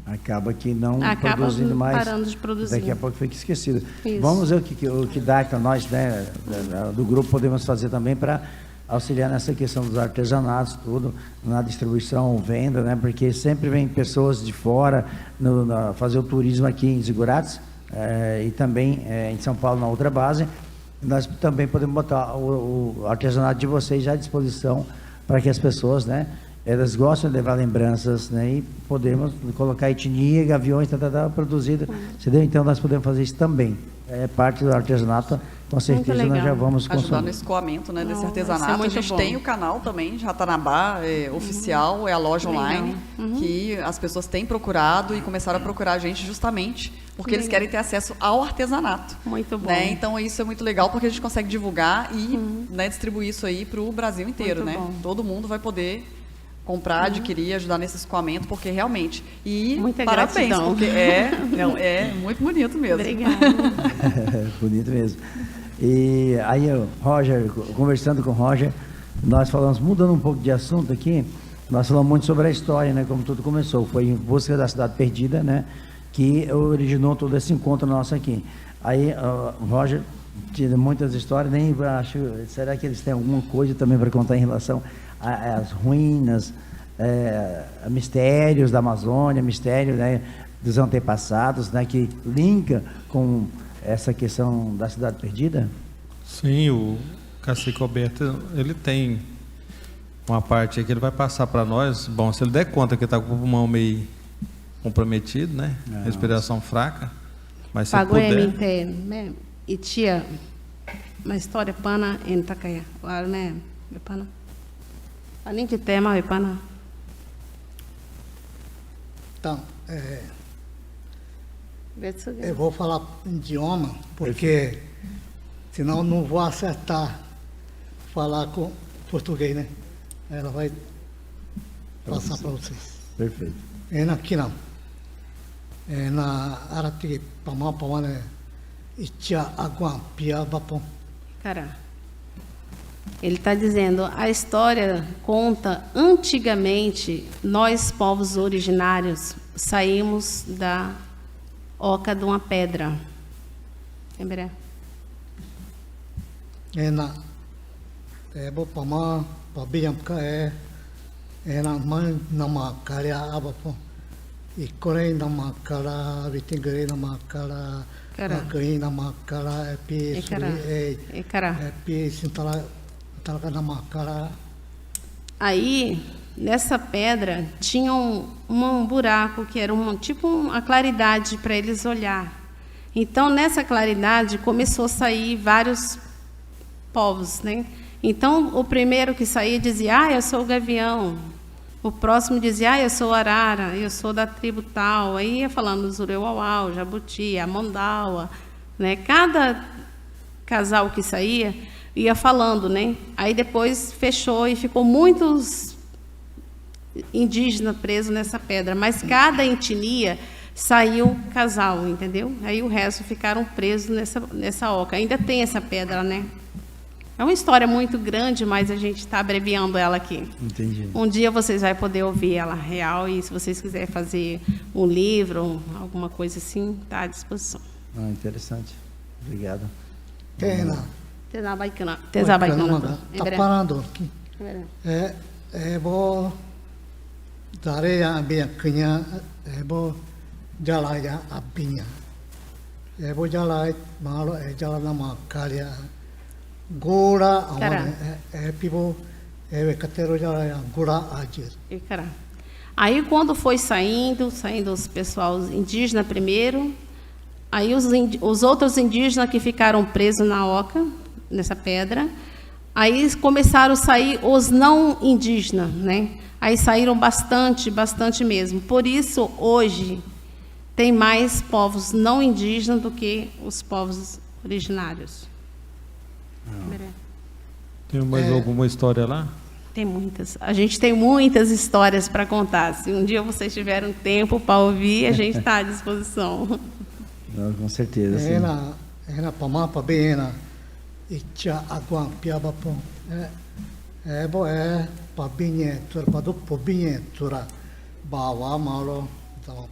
Acaba que não Acaba produzindo mais. parando de produzir. Daqui a pouco fica esquecido. Isso. Vamos ver o que dá para nós, né? Do grupo podemos fazer também para auxiliar nessa questão dos artesanatos, tudo, na distribuição, venda, né? Porque sempre vem pessoas de fora fazer o turismo aqui em Zigurates, e também em São Paulo, na outra base. Nós também podemos botar o artesanato de vocês à disposição para que as pessoas, né, elas gostam de levar lembranças, né, e podemos colocar etnia, gaviões, produzida. Entendeu? Então nós podemos fazer isso também. É parte do artesanato, com certeza legal. nós já vamos Ajudar consumir. no escoamento, né, desse Vai ser artesanato. A muito gente bom. tem o canal também de Ratanabá, oficial, é a loja Legal. online, que as pessoas têm procurado e começaram a procurar a gente justamente porque eles querem ter acesso ao artesanato. Muito bom. Né? Então isso é muito legal porque a gente consegue divulgar e né, distribuir isso aí para o Brasil inteiro. Muito Né? bom. Todo mundo vai poder comprar, adquirir, ajudar nesse escoamento, porque realmente... E Muita parabéns, gratidão. porque é muito bonito mesmo. Obrigada. Bonito mesmo. E aí, Roger, conversando com o Roger, nós falamos, mudando um pouco de assunto aqui, nós falamos muito sobre a história, né, como tudo começou. Foi em busca da cidade perdida, né, que originou todo esse encontro nosso aqui. Aí, o Roger tinha muitas histórias, nem acho, será que eles têm alguma coisa também para contar em relação às ruínas, mistérios da Amazônia, mistérios, né, dos antepassados, né, que linka com essa questão da cidade perdida? Sim, o cacique Alberto, ele tem uma parte aí que ele vai passar para nós. Bom, se ele der conta que está com o pulmão meio comprometido, né? Respiração fraca, mas se Pagou puder... e tia, uma história pana em Takaya. Né? Pana. Além de tema, pana. Então, eu vou falar idioma, porque senão não vou acertar falar com português, né? Ela vai passar para vocês. Perfeito. Aqui não. Na Arati Pamapama, né? Itia Aguam, Pia Bapom. Cara, ele está dizendo, a história conta, antigamente, nós, povos originários, saímos da oca de uma pedra. Lembrei? Na Bopama, Pabiamka, na mãe, na Macaria, Abapom. E Corém, na Macara, Vitingre, na Macara, Acaí, na Macara, Pi, Pi, Sintala, na Macara. Aí, nessa pedra, tinha um buraco que era tipo uma claridade para eles olhar. Então, nessa claridade, começou a sair vários povos, né? Então, o primeiro que saía dizia, eu sou o gavião. O próximo dizia, eu sou o arara, eu sou da tribo tal. Aí ia falando os Ureuauau, Jabuti, Amondaua, né? Cada casal que saía ia falando, né? Aí depois fechou e ficou muitos indígenas presos nessa pedra. Mas cada etnia saiu casal, entendeu? Aí o resto ficaram presos nessa oca. Ainda tem essa pedra, né? É uma história muito grande, mas a gente está abreviando ela aqui. Entendi. Um dia vocês vão poder ouvir ela real e se vocês quiserem fazer um livro, alguma coisa assim, está à disposição. Ah, interessante. Obrigado. Tena. Tezabaicana. Tá parando aqui. Bo Dareya Abia Kenya, Bo Jalaya Abinha. Bo Jalai Malo, Jalanama Kalia. Gora, Pibo, Catero Jalaya, Gora Ajir. Aí, quando foi saindo os pessoal indígenas primeiro, aí os outros indígenas que ficaram presos na oca, nessa pedra, aí começaram a sair os não indígenas, né? Aí saíram bastante mesmo. Por isso, hoje, tem mais povos não indígenas do que os povos originários. Tem mais alguma história lá? Tem muitas. A gente tem muitas histórias para contar. Se um dia vocês tiverem tempo para ouvir, a gente está à disposição. Não, com certeza, sim. Ena Pamapa Bena, Icha Aguan Piabapon. Bo Pabinhe, Turpadu Pobinhe, Tura, Bawa Malo,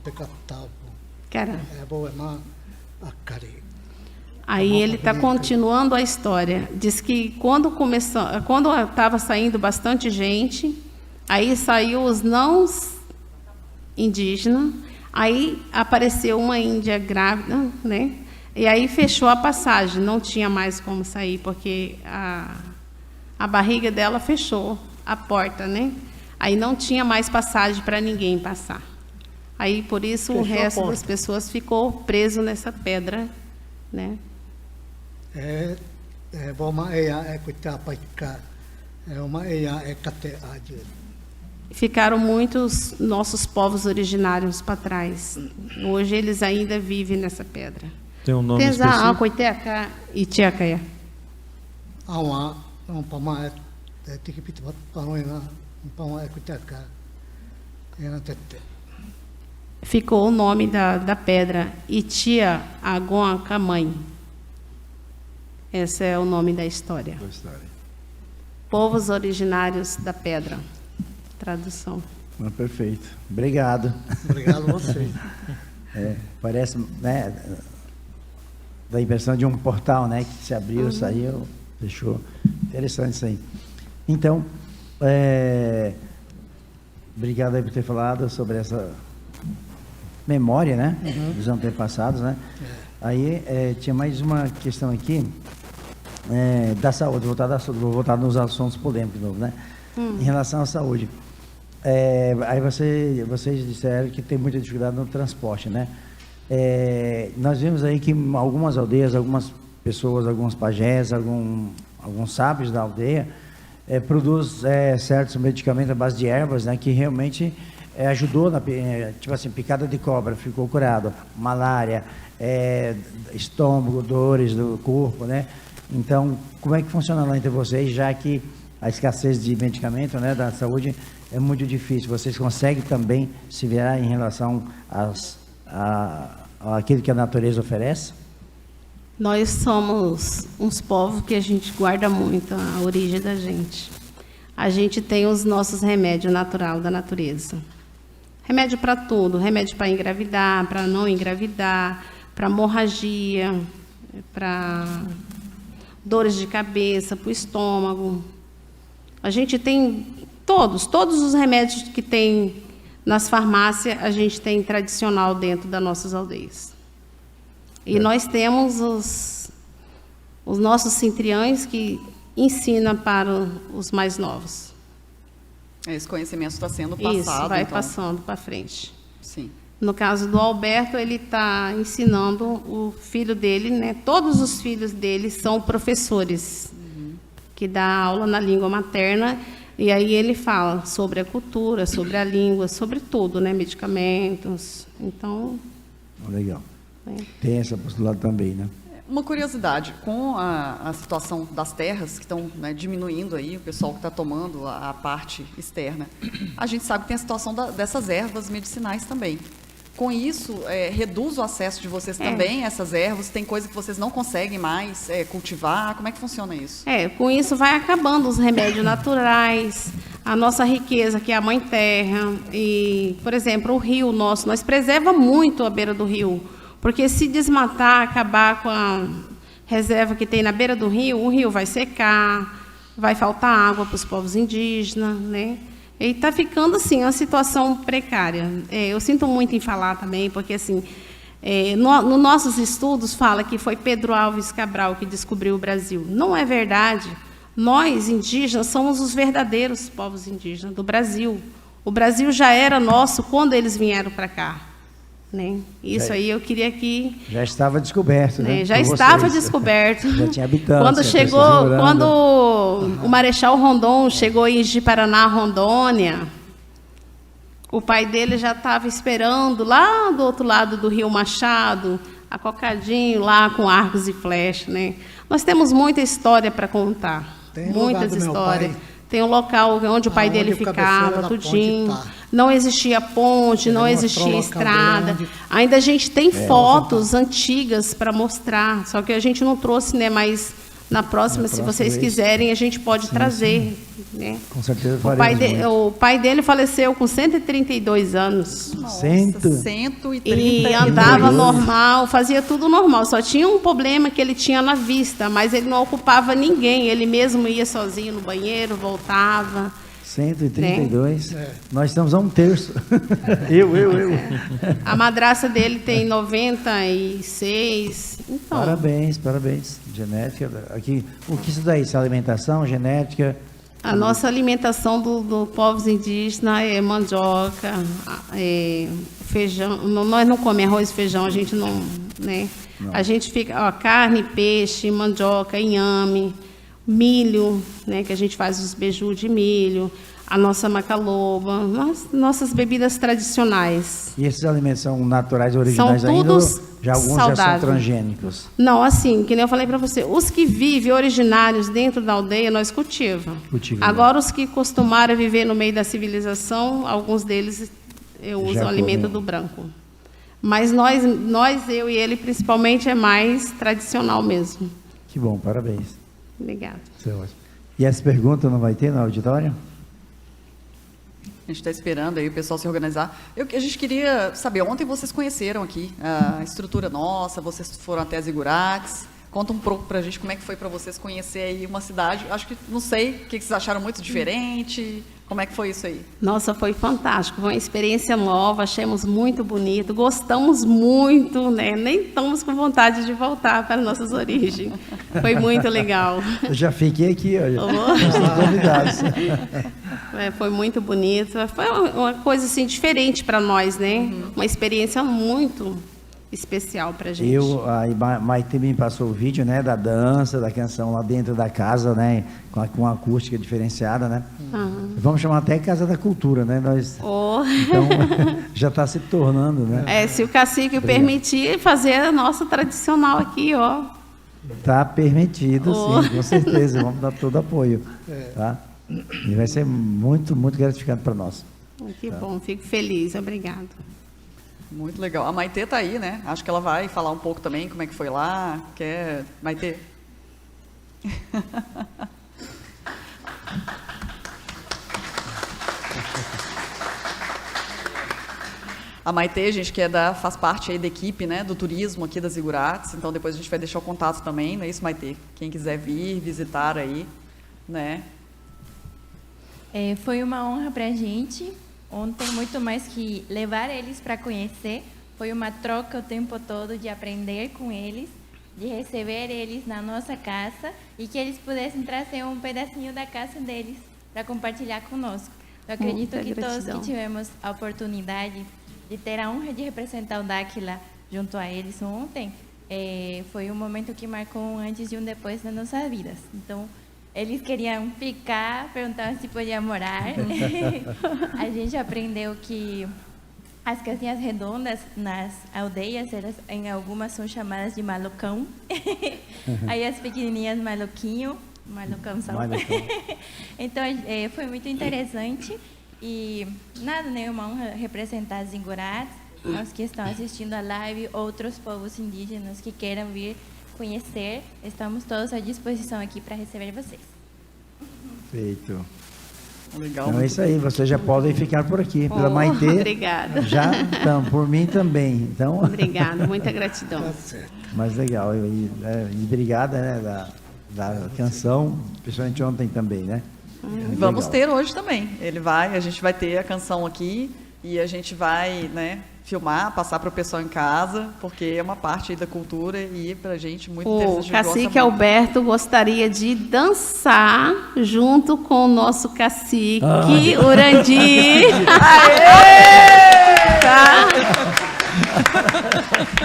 Pecatabo. Cara. Bo Ema Akari. Aí ele está continuando a história. Diz que quando estava saindo bastante gente, aí saiu os não indígenas, aí apareceu uma índia grávida, né? E aí fechou a passagem, não tinha mais como sair, porque a barriga dela fechou a porta, né? Aí não tinha mais passagem para ninguém passar. Aí por isso o resto das pessoas ficou preso nessa pedra, né? Ficaram muitos nossos povos originários para trás. Hoje eles ainda vivem nessa pedra. Tem um nome específico? Coiteca e Tiacaia. Ficou o nome da pedra, Itia Agon Camãe. Esse é o nome da história. Povos originários da pedra. Tradução. Perfeito. Obrigado. Obrigado a você. Parece, né, da impressão de um portal, né, que se abriu, saiu, fechou. Interessante isso aí. Então, obrigado aí por ter falado sobre essa memória, né, dos antepassados, né. Aí tinha mais uma questão aqui da saúde, vou voltar nos assuntos polêmicos de novo, né? Em relação à saúde. Aí vocês disseram que tem muita dificuldade no transporte, né? Nós vimos aí que algumas aldeias, algumas pessoas, alguns pajés, alguns sábios da aldeia produzem certos medicamentos à base de ervas, né? Que realmente ajudou, tipo assim, picada de cobra, ficou curado, malária, estômago, dores do corpo, né? Então, como é que funciona lá entre vocês, já que a escassez de medicamento, né, da saúde é muito difícil? Vocês conseguem também se virar em relação àquilo que a natureza oferece? Nós somos uns povos que a gente guarda muito a origem da gente. A gente tem os nossos remédios naturais da natureza. Remédio para tudo, remédio para engravidar, para não engravidar, para hemorragia, para dores de cabeça, para o estômago. A gente tem todos os remédios que tem nas farmácias, a gente tem tradicional dentro das nossas aldeias. E nós temos os nossos centriães que ensinam para os mais novos. Esse conhecimento está sendo passado. Isso, vai então. passando para frente. Sim. No caso do Alberto, ele está ensinando o filho dele, né? Todos os filhos dele são professores, que dá aula na língua materna, e aí ele fala sobre a cultura, sobre a língua, sobre tudo, né? Medicamentos. Então. Legal. Tem essa postulado também, né? Uma curiosidade, com a situação das terras que estão, né, diminuindo aí, o pessoal que está tomando a parte externa, a gente sabe que tem a situação dessas ervas medicinais também. com isso, reduz o acesso de vocês também a essas ervas? Tem coisa que vocês não conseguem mais cultivar? Como é que funciona isso? Com isso vai acabando os remédios naturais, a nossa riqueza, que é a Mãe Terra. E, por exemplo, o rio nosso, nós preservamos muito a beira do rio, porque se desmatar, acabar com a reserva que tem na beira do rio, o rio vai secar, vai faltar água para os povos indígenas, né? E está ficando, assim, uma situação precária. Eu sinto muito em falar também, porque, assim, nos nossos estudos fala que foi Pedro Álvares Cabral que descobriu o Brasil. Não é verdade. Nós, indígenas, somos os verdadeiros povos indígenas do Brasil. O Brasil já era nosso quando eles vieram para cá. Né? Isso aí eu queria que... Já estava descoberto, né? Já estava descoberto. Já tinha habitantes. Quando o Marechal Rondon chegou em Ji-Paraná, Rondônia, o pai dele já estava esperando lá do outro lado do Rio Machado, acocadinho lá com arcos e flechas. Né? Nós temos muita história para contar. Muitas histórias. Tem um local onde o pai dele ficava, tudinho. Não existia ponte, não existia estrada. Ainda a gente tem fotos antigas para mostrar, só que a gente não trouxe, né? Mas na próxima, se vocês quiserem, a gente pode trazer. Né? Com certeza faremos. O pai dele faleceu com 132 anos. Nossa, 130. E andava normal, fazia tudo normal. Só tinha um problema que ele tinha na vista, mas ele não ocupava ninguém. Ele mesmo ia sozinho no banheiro, voltava. 132. Né? Nós estamos a um terço. Eu. A madraça dele tem 96. Então. Parabéns. Genética. Aqui, o que isso daí? Essa alimentação, genética? A nossa alimentação do povos indígenas é mandioca, feijão. Nós não comemos arroz e feijão, a gente não, né? Não. A gente fica carne, peixe, mandioca, inhame, milho, né? Que a gente faz os beiju de milho, a nossa macaloba, nossas bebidas tradicionais. E esses alimentos são naturais, originais são ainda? Todos já alguns saudáveis. Já são transgênicos? Não, assim, que nem eu falei para você, os que vivem originários dentro da aldeia, nós cultivamos. Agora, os que costumaram viver no meio da civilização, alguns deles usam o alimento do branco. Mas nós, eu e ele, principalmente, é mais tradicional mesmo. Que bom, parabéns. Obrigada. E essa pergunta não vai ter no auditório? A gente está esperando aí o pessoal se organizar. A gente queria saber, ontem vocês conheceram aqui a estrutura nossa, vocês foram até as Zigurates. Conta um pouco para a gente como é que foi para vocês conhecer aí uma cidade. Acho que, não sei, o que vocês acharam muito diferente? Como é que foi isso aí? Nossa, foi fantástico. Foi uma experiência nova, achamos muito bonito, gostamos muito, né? Nem estamos com vontade de voltar para nossas origens. Foi muito legal. Eu já fiquei aqui, olha. Estão convidados. Foi muito bonito. Foi uma coisa assim diferente para nós, né? Uma experiência muito especial para a gente. A Maite me passou o vídeo, né, da dança, da canção lá dentro da casa, né, com a acústica diferenciada, né. Vamos chamar até Casa da Cultura, né, então já está se tornando, né. Se o cacique permitir fazer a nossa tradicional aqui, ó. Está permitido, sim, com certeza, vamos dar todo apoio, tá. E vai ser muito, muito gratificante para nós. Que bom, fico feliz, obrigado. Muito legal. A Maitê está aí, né? Acho que ela vai falar um pouco também como é que foi lá. Maitê? A Maitê, gente, faz parte aí da equipe, né, do turismo aqui das Zigurates. Então, depois a gente vai deixar o contato também, não é isso, Maitê? Quem quiser vir, visitar aí, né? Foi uma honra para a gente. Ontem, muito mais que levar eles para conhecer, foi uma troca o tempo todo de aprender com eles, de receber eles na nossa casa e que eles pudessem trazer um pedacinho da casa deles para compartilhar conosco. Eu acredito que todos que tivemos a oportunidade de ter a honra de representar o Dáquila junto a eles ontem, foi um momento que marcou um antes e um depois nas nossas vidas. Então, eles queriam ficar, perguntavam se podia morar. A gente aprendeu que as casinhas redondas nas aldeias, elas, em algumas são chamadas de malucão. Aí as pequenininhas maluquinho, malucão são. Então, foi muito interessante. E nada, né? Uma honra representar as Zigurates aos que estão assistindo a live, outros povos indígenas que queiram vir conhecer, estamos todos à disposição aqui para receber vocês. Feito. Legal. Então é isso aí, vocês já podem ficar por aqui. Pela Oh, Maitê, obrigada. já estão, por mim também. Então, Obrigada, muita gratidão. Tá certo. mas legal. E obrigada, né, da canção, principalmente ontem também, né? Muito Vamos legal. ter hoje também. A gente vai ter a canção aqui e a gente vai, né, filmar, passar para o pessoal em casa, porque é uma parte aí da cultura e para a gente muito O interessante. a gente gosta cacique muito. Alberto gostaria de dançar junto com o nosso cacique Urandir. Tá?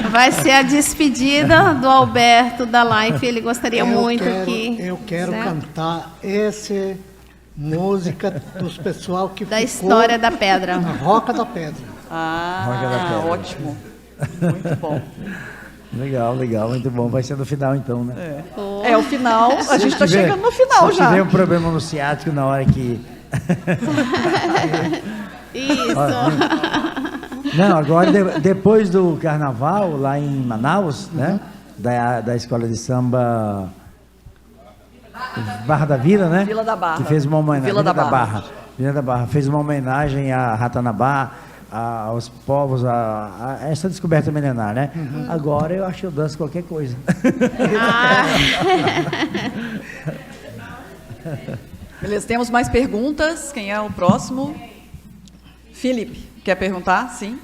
Vai ser a despedida do Alberto da live. Ele gostaria muito que. Eu quero certo? cantar essa música dos pessoal que Da ficou história da pedra. na Roca da Pedra. Roca da Pedra. Ótimo. Muito bom. Legal, legal, muito bom. Vai ser no final então, né? É o final, a gente está Se tiver- chegando no final se já. tiver um problema no ciático na hora que... Isso. Não, agora depois do carnaval lá em Manaus, né? Da escola de samba Barra da Vila, né? Vila da Barra. Que fez uma homenagem. Vila da Barra. Vila da Barra fez uma homenagem a Ratanabá, aos povos, a essa descoberta milenar, né? Agora eu acho que eu danço qualquer coisa. Beleza, temos mais perguntas. Quem é o próximo? Felipe, quer perguntar? Sim.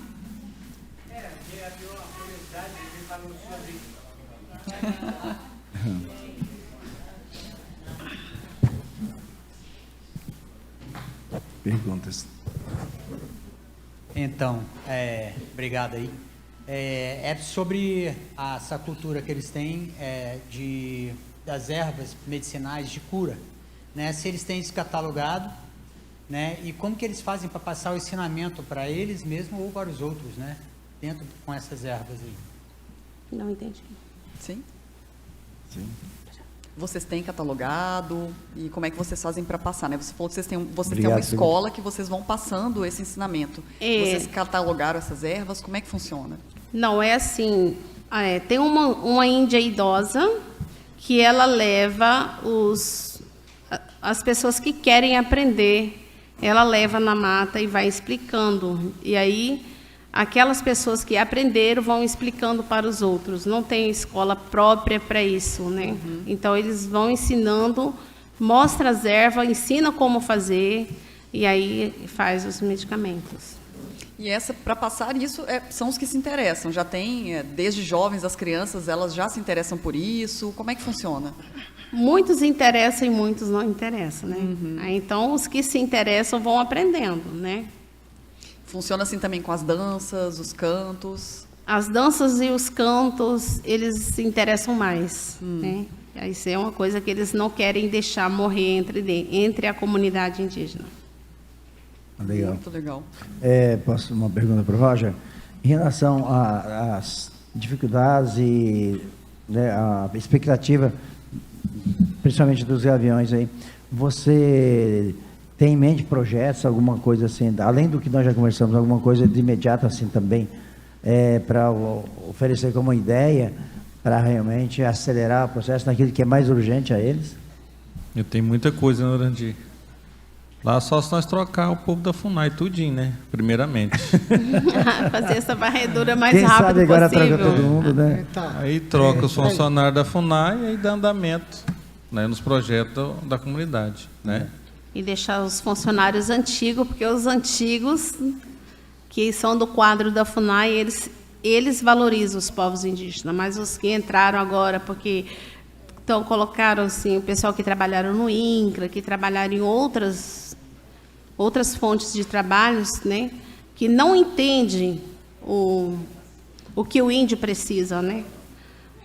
Perguntas. Então, obrigado aí. É sobre essa cultura que eles têm das ervas medicinais de cura, né? Se eles têm isso catalogado, né? E como que eles fazem para passar o ensinamento para eles mesmos ou para os outros, né? Dentro com essas ervas aí. Não entendi. Sim. Sim. Vocês têm catalogado e como é que vocês fazem para passar, né? Você falou que vocês têm uma Obrigado, escola que vocês vão passando esse ensinamento. É. Vocês catalogaram essas ervas? Como é que funciona? Não, é assim, tem uma índia idosa que ela leva as pessoas que querem aprender, ela leva na mata e vai explicando. E aí, aquelas pessoas que aprenderam vão explicando para os outros. Não tem escola própria para isso, né? Então, eles vão ensinando, mostra as ervas, ensina como fazer e aí faz os medicamentos. E para passar isso, são os que se interessam. Já tem, desde jovens, as crianças, elas já se interessam por isso. Como é que funciona? Muitos interessam e muitos não interessam, né? Aí, então, os que se interessam vão aprendendo, né? Funciona assim também com as danças, os cantos? As danças e os cantos, eles se interessam mais, né? Isso é uma coisa que eles não querem deixar morrer entre a comunidade indígena. Legal. Muito legal. Posso uma pergunta para o Roger? Em relação às dificuldades e, né, a expectativa, principalmente dos gaviões aí, você tem em mente projetos, alguma coisa assim, além do que nós já conversamos, alguma coisa de imediato assim também, para oferecer como ideia, para realmente acelerar o processo naquilo que é mais urgente a eles? Eu tenho muita coisa, né, Urandir? Lá só se nós trocar o povo da FUNAI tudinho, né? Primeiramente. Fazer essa varredura mais Quem rápido sabe agora possível. troca todo mundo, né? Tá. Aí troca os isso aí. funcionários da FUNAI e aí dá andamento, né, nos projetos da comunidade, né? E deixar os funcionários antigos, porque os antigos, que são do quadro da FUNAI, eles valorizam os povos indígenas, mas os que entraram agora, porque colocaram assim, o pessoal que trabalharam no INCRA, que trabalharam em outras fontes de trabalhos, né, que não entendem o que o índio precisa, né?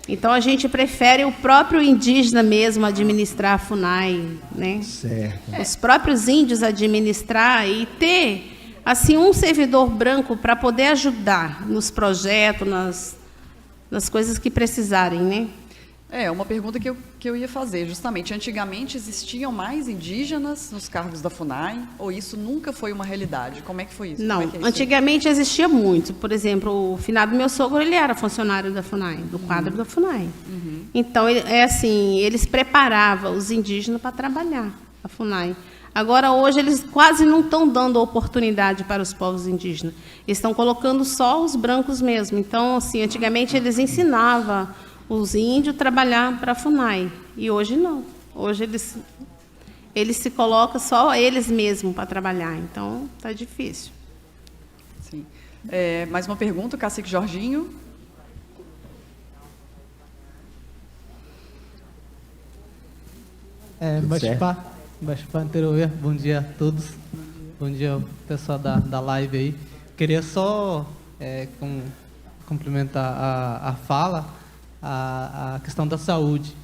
Então, a gente prefere o próprio indígena mesmo administrar a FUNAI, né? Certo. Os próprios índios administrar e ter, assim, um servidor branco para poder ajudar nos projetos, nas coisas que precisarem, né? Uma pergunta que eu ia fazer, justamente. Antigamente existiam mais indígenas nos cargos da FUNAI, ou isso nunca foi uma realidade? Como é que foi isso? Não, Como é que é isso aí? antigamente existia muito. Por exemplo, o finado meu sogro, ele era funcionário da FUNAI, do quadro da FUNAI. Então, eles preparavam os indígenas para trabalhar, a FUNAI. Agora, hoje, eles quase não estão dando oportunidade para os povos indígenas. Eles estão colocando só os brancos mesmo. Então, assim, antigamente eles ensinavam os índios a trabalhar para a FUNAI. E hoje não. Hoje eles se colocam só eles mesmos para trabalhar. Então, está difícil. Sim. Mais uma pergunta, Cacique Jorginho. Baixa anterior, bom dia a todos. Bom dia ao pessoal da live aí. Queria só complementar a fala, a questão da saúde.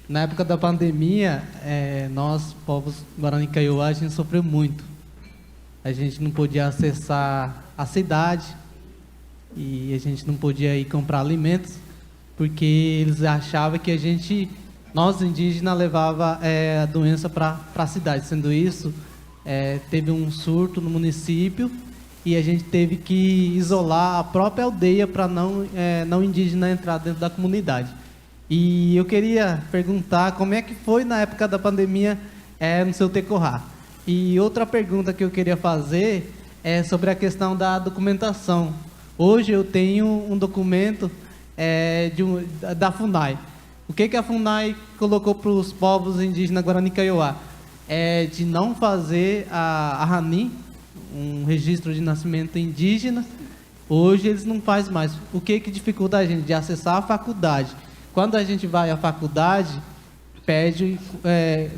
Na época da pandemia, nós, povos Guarani Kaiowá, a gente sofreu muito. A gente não podia acessar a cidade e a gente não podia ir comprar alimentos, porque eles achavam que nós indígenas levava a doença para a cidade. Sendo isso, teve um surto no município e a gente teve que isolar a própria aldeia para não indígena entrar dentro da comunidade. E eu queria perguntar como é que foi na época da pandemia no seu Tecorá. E outra pergunta que eu queria fazer é sobre a questão da documentação. Hoje eu tenho um documento da FUNAI. O que a FUNAI colocou para os povos indígenas Guarani Kaiowá? De não fazer a RANI, um registro de nascimento indígena. Hoje eles não fazem mais. O que dificulta a gente? De acessar a faculdade. Quando a gente vai à faculdade, pede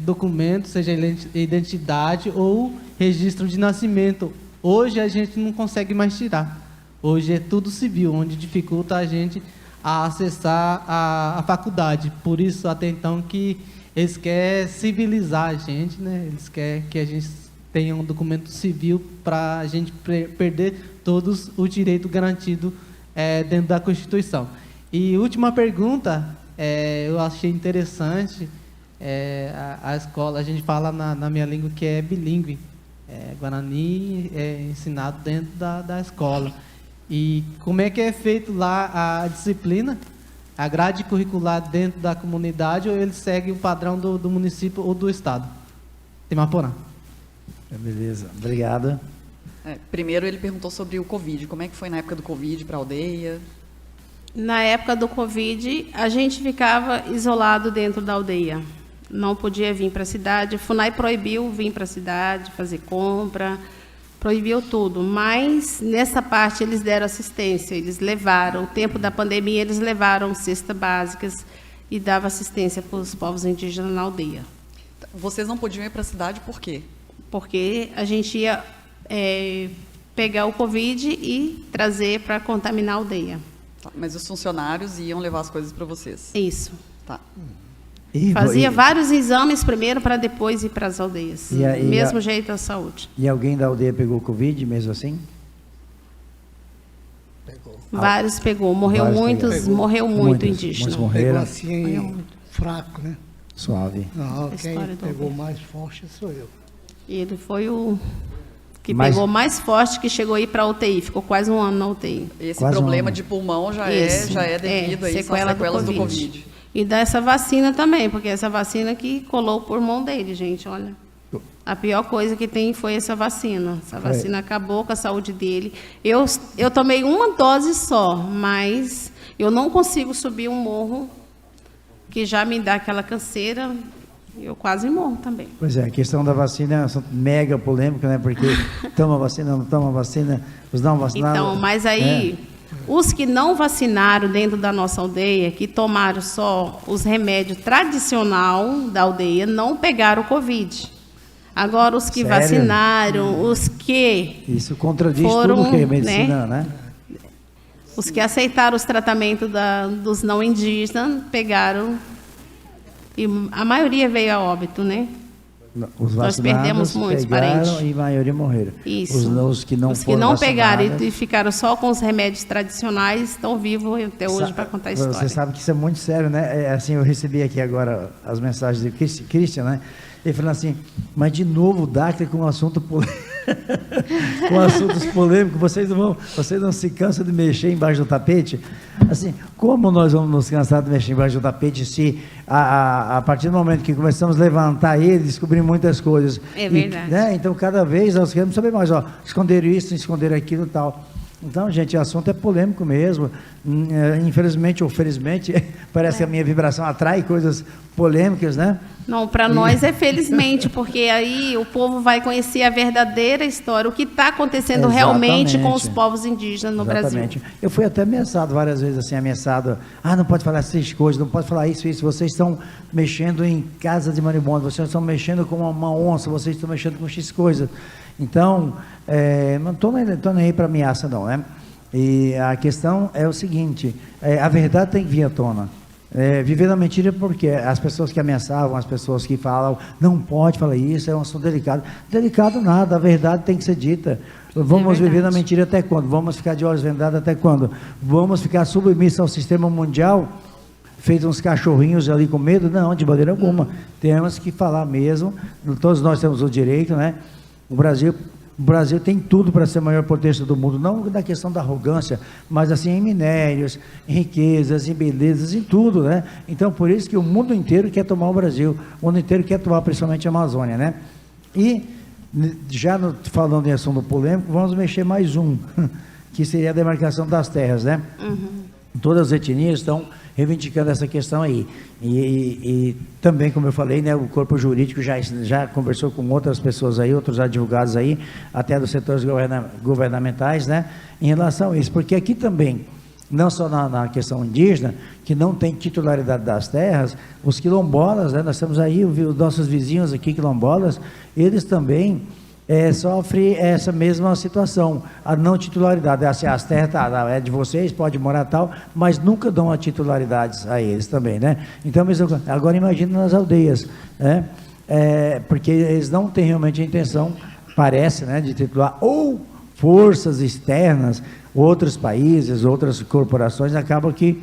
documento, seja identidade ou registro de nascimento. Hoje a gente não consegue mais tirar. Hoje é tudo civil, onde dificulta a gente a acessar a faculdade. Por isso, até então, que eles querem civilizar a gente, né? Eles querem que a gente tenha um documento civil para a gente perder todos os direitos garantidos dentro da Constituição. E última pergunta, eu achei interessante, a escola, a gente fala na minha língua que é bilíngue, Guarani é ensinado dentro da escola. E como é que é feito lá a disciplina, a grade curricular dentro da comunidade, ou ele segue o padrão do município ou do estado? Timaporã. Beleza, obrigado. Primeiro ele perguntou sobre o Covid. Como é que foi na época do Covid para a aldeia? Na época do Covid, a gente ficava isolado dentro da aldeia. Não podia vir para a cidade. A FUNAI proibiu vir para a cidade, fazer compra, proibiu tudo. Mas, nessa parte, eles deram assistência. Eles levaram, o tempo da pandemia, eles levaram cestas básicas e davam assistência para os povos indígenas na aldeia. Vocês não podiam ir para a cidade por quê? Porque a gente ia pegar o Covid e trazer para contaminar a aldeia. Tá, mas os funcionários iam levar as coisas para vocês? Isso. Tá. Fazia vários exames primeiro para depois ir para as aldeias. Mesmo jeito da saúde. E alguém da aldeia pegou Covid mesmo assim? Pegou. Vários pegou. Morreu muito indígena. Muitos morreram. Pegou assim, fraco, né? Suave. Não, A quem história do pegou Alberto. mais forte sou eu. Ele foi o que Mas- pegou mais forte, que chegou a ir para a UTI. Ficou quase um ano na UTI. Esse Quase problema um- de pulmão já Isso. é devido a isso, às sequelas do Covid. E dessa vacina também, porque essa vacina que colou o pulmão dele, gente, olha. A pior coisa que tem foi essa vacina. Essa vacina acabou com a saúde dele. Eu tomei uma dose só, mas eu não consigo subir um morro que já me dá aquela canseira. Eu quase morro também. Pois é, a questão da vacina é um assunto mega polêmico, né? Porque toma vacina, não toma vacina, os não vacinados. Então, mas aí, os que não vacinaram dentro da nossa aldeia, que tomaram só os remédios tradicional da aldeia, não pegaram o Covid. Agora, os que Sério? vacinaram, os que Isso contradiz foram, tudo que é medicina, né? os que aceitaram os tratamentos dos não indígenas, pegaram, e a maioria veio a óbito, né? Os Nós vacinados perdemos muitos pegaram parentes. e a maioria morreram. Isso. Os que não Os que foram não pegaram vacinados, e ficaram só com os remédios tradicionais estão vivos até hoje para contar a história. Você sabe que isso é muito sério, né? Assim, eu recebi aqui agora as mensagens de Christian, né? Ele falou assim, mas de novo o Dacre com assunto polêmico. Com assuntos polêmicos, vocês não se cansam de mexer embaixo do tapete? Assim, como nós vamos nos cansar de mexer embaixo do tapete se a partir do momento que começamos a levantar ele, descobrimos muitas coisas. É verdade. Né? Então, cada vez nós queremos saber mais, esconderam isso, esconderam aquilo e tal. Então, gente, o assunto é polêmico mesmo. Infelizmente ou felizmente, parece que a minha vibração atrai coisas polêmicas, né? Não, para nós é felizmente, porque aí o povo vai conhecer a verdadeira história, o que está acontecendo realmente com os povos indígenas no Exatamente. Brasil. Eu fui até ameaçado várias vezes, assim, não pode falar essas coisas, não pode falar isso, vocês estão mexendo em casa de marimbondo, vocês estão mexendo com uma onça, vocês estão mexendo com X coisas. Então, não estou nem aí para ameaça não, né? E a questão é o seguinte, a verdade tem que vir à tona. Viver na mentira porque as pessoas que ameaçavam, as pessoas que falam, não pode falar isso, é um assunto delicado. Delicado nada, a verdade tem que ser dita. Vamos viver na mentira até quando? Vamos ficar de olhos vendados até quando? Vamos ficar submissos ao sistema mundial, feito uns cachorrinhos ali com medo? Não, de maneira alguma. Temos que falar mesmo, todos nós temos o direito, né? O Brasil tem tudo para ser a maior potência do mundo, não da questão da arrogância, mas assim em minérios, em riquezas, em belezas, em tudo, né? Então, por isso que o mundo inteiro quer tomar o Brasil, o mundo inteiro quer tomar principalmente a Amazônia, né? E, já falando em assunto polêmico, vamos mexer mais um, que seria a demarcação das terras, né? Todas as etnias estão reivindicando essa questão aí. E também, como eu falei, né, o corpo jurídico já conversou com outras pessoas aí, outros advogados aí, até dos setores governamentais, né, em relação a isso. Porque aqui também, não só na questão indígena, que não tem titularidade das terras, os quilombolas, né, nós temos aí os nossos vizinhos aqui, quilombolas, eles também sofrem essa mesma situação, a não titularidade, assim, as terras é de vocês, pode morar tal, mas nunca dão a titularidade a eles também, né? Então, agora imagina nas aldeias, né? Porque eles não têm realmente a intenção, parece, né, de titular, ou forças externas, outros países, outras corporações, acabam que,